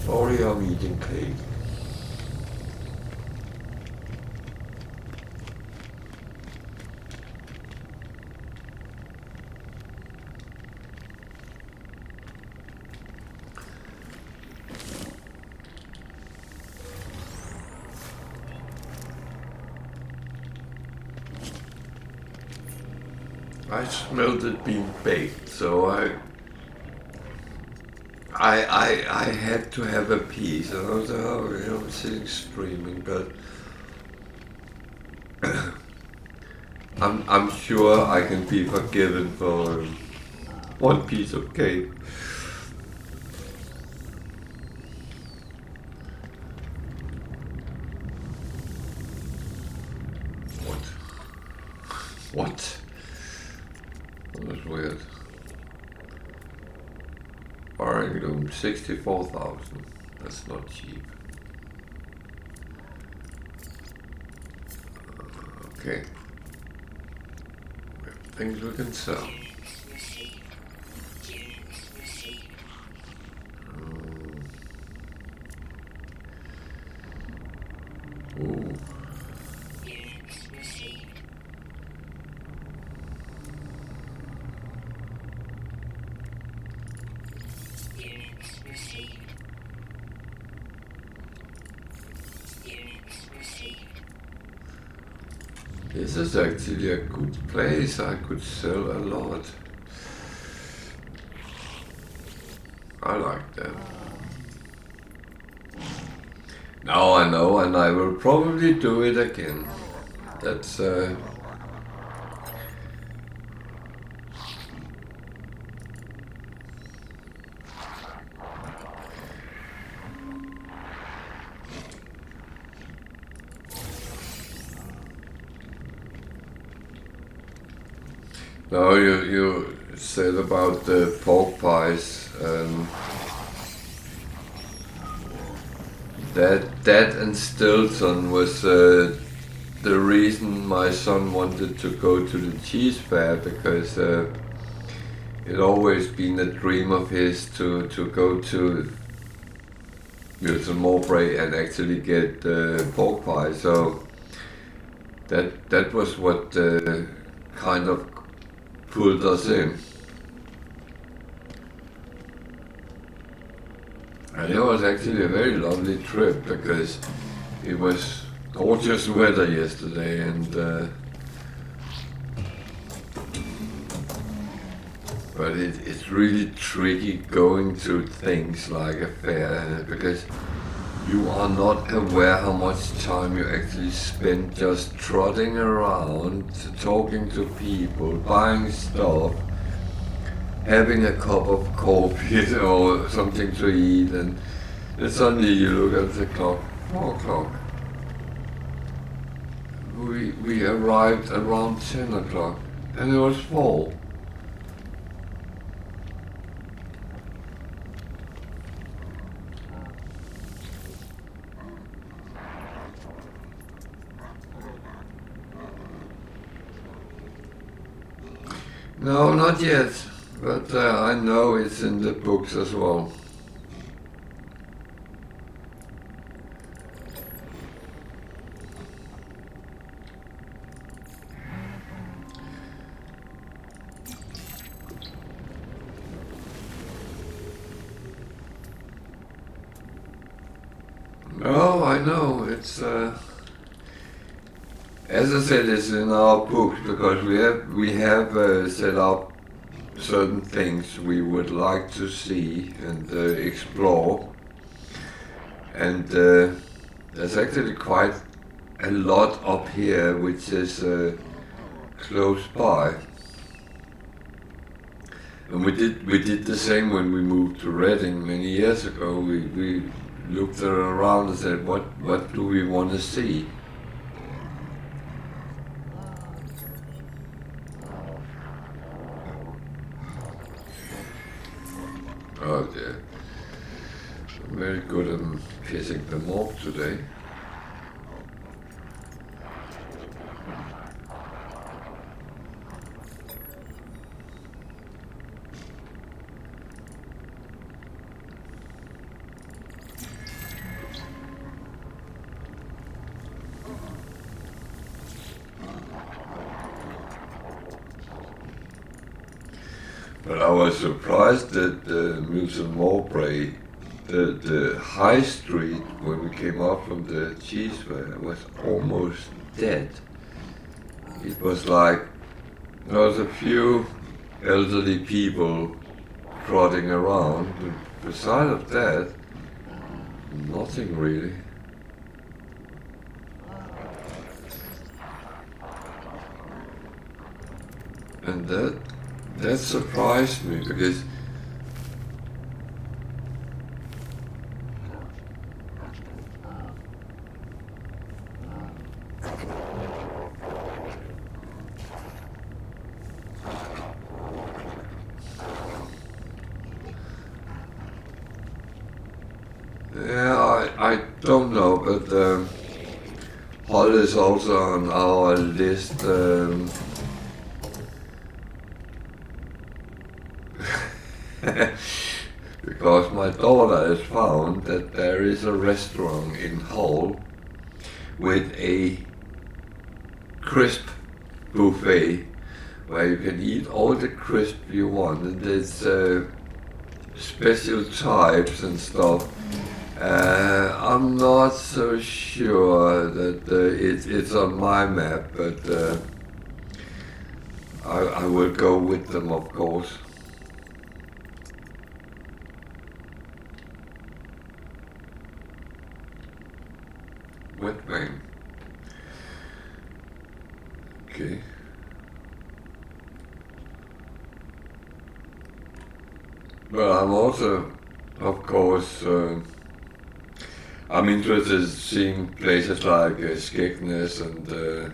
Sorry, I'm eating cake. I smelled it being baked, so I I had to have a piece. I was sitting streaming, but I'm sure I can be forgiven for one piece of cake. What? That was weird. Borrowing room 64,000. That's not cheap. Okay. We have things we can sell. Ooh. This is actually a good place. I could sell a lot. I like that. Now I know, and I will probably do it again. That's Now you said about the pork pies. That and Stilton was the reason my son wanted to go to the cheese fair, because it always been a dream of his to go to Milton Mowbray and actually get pork pie. So that was what kind of pulled us in. And it was actually a very lovely trip, because it was gorgeous weather yesterday, and but it's really tricky going to things like a fair, because you are not aware how much time you actually spend just trotting around, talking to people, buying stuff, having a cup of coffee or something to eat, and then suddenly you look at the clock, 4 o'clock. We arrived around 10 o'clock, and it was 4. No, not yet, but I know it's in the books as well. No, I know, it's as I said, it's in our books, because we have set up certain things we would like to see and explore, and there's actually quite a lot up here which is close by. And we did the same when we moved to Reading many years ago. We looked around and said, what do we want to see? Oh dear. I'm very good at pissing them off today. But I was surprised that Milton Mowbray, the high street, when we came up from the cheese fair, was almost dead. It was like there was a few elderly people trotting around, beside of that, nothing really. And that surprised me because I don't know, but Hull is also on our list. Because my daughter has found that there is a restaurant in Hull with a crisp buffet where you can eat all the crisp you want, and there's special types and stuff. I'm not so sure that it's on my map, but I will go with them, of course. Wet wing. Okay. But I'm also, of course, I'm interested in seeing places like Skegness and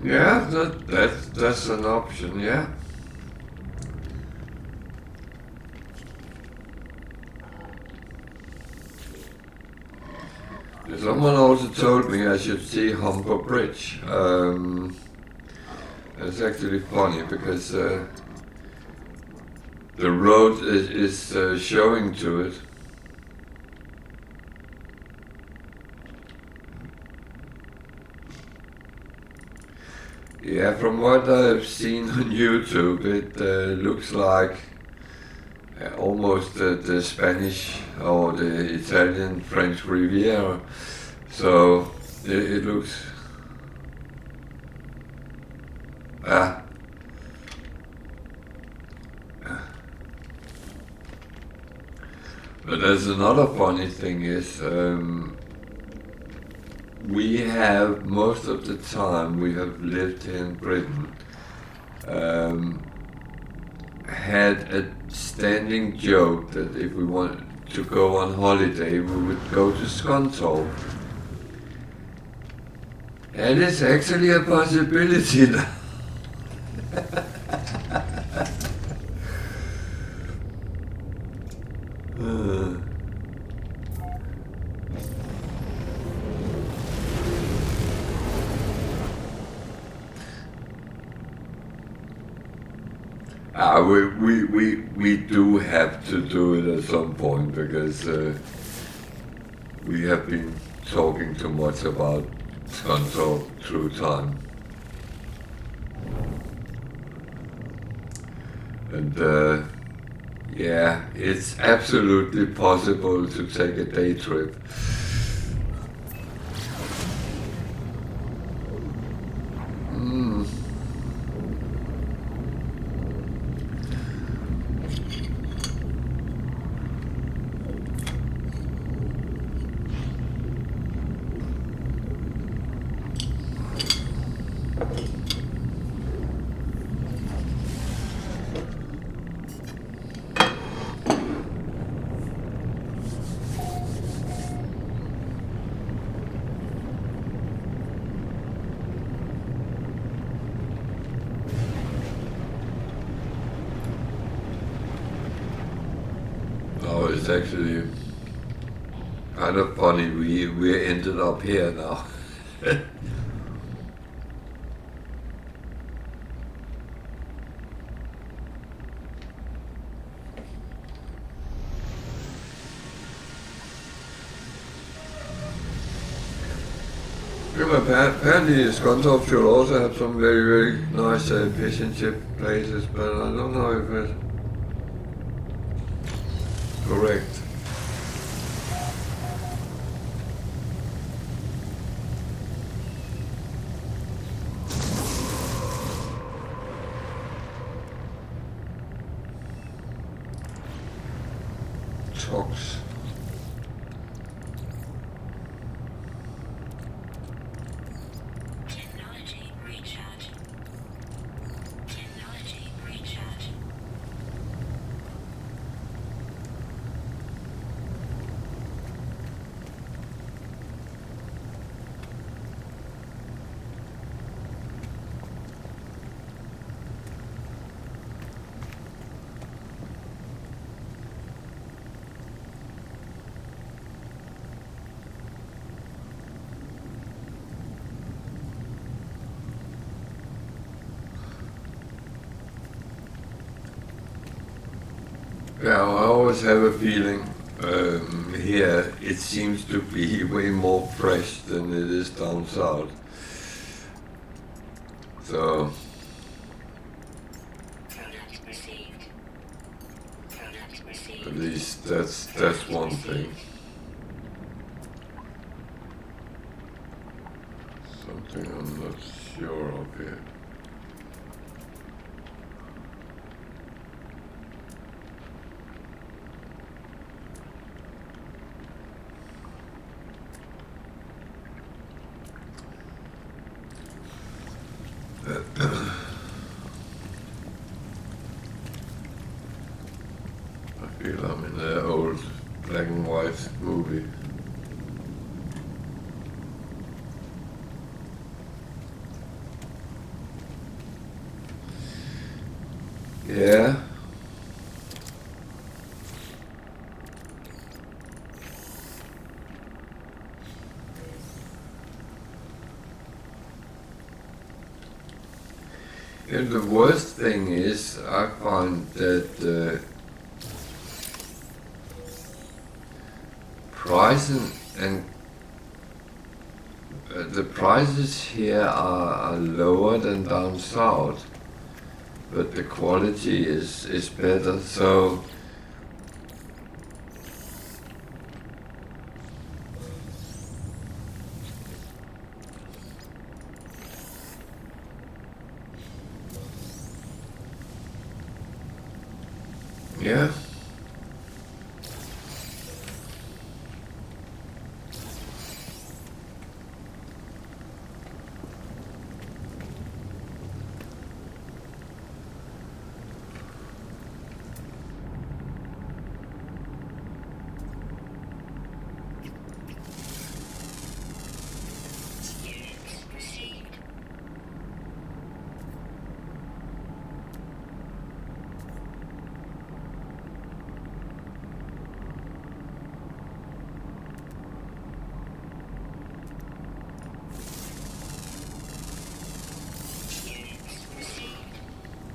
yeah, that's an option, yeah. Someone also told me I should see Humber Bridge. It's actually funny because the road is showing to it. Yeah, from what I've seen on YouTube, it looks like almost the Spanish or the Italian French Riviera. So it looks but there's another funny thing is we have most of the time we have lived in Britain had a standing joke that if we wanted to go on holiday we would go to Scunthorpe. And it's actually a possibility now. We do have to do it at some point because we have been talking too much about Scunthorpe through time. And yeah, it's absolutely possible to take a day trip. Oh, it's actually kind of funny. We ended up here now. Apparently Scunthorpe should also have some very, very nice fish and chip places, but I don't know if it's correct. Tox. Technology recharge. Technology recharge. Yeah, I always have a feeling here it seems to be way more fresh than it is down south. So Product received. Product at received. least that's one thing. Something I'm not sure of here. I feel I'm in an old black and white movie. Yeah. And the worst thing is, I find that the prices here are lower than down south, but the quality is better. So yeah. Units received. Units received.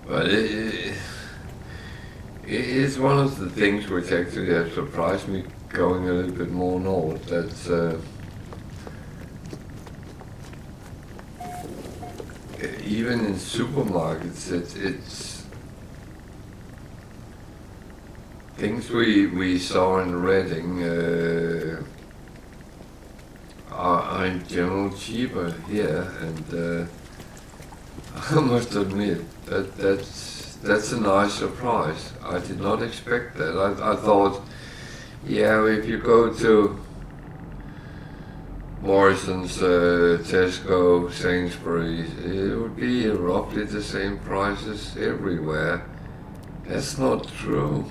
But it's one of the things which actually have surprised me going a little bit more north. That's even in supermarkets, it's things we saw in Reading are in general cheaper here, and I must admit that's a nice surprise. I did not expect that. I thought, yeah, if you go to Morrison's, Tesco, Sainsbury's, it would be roughly the same prices everywhere. That's not true.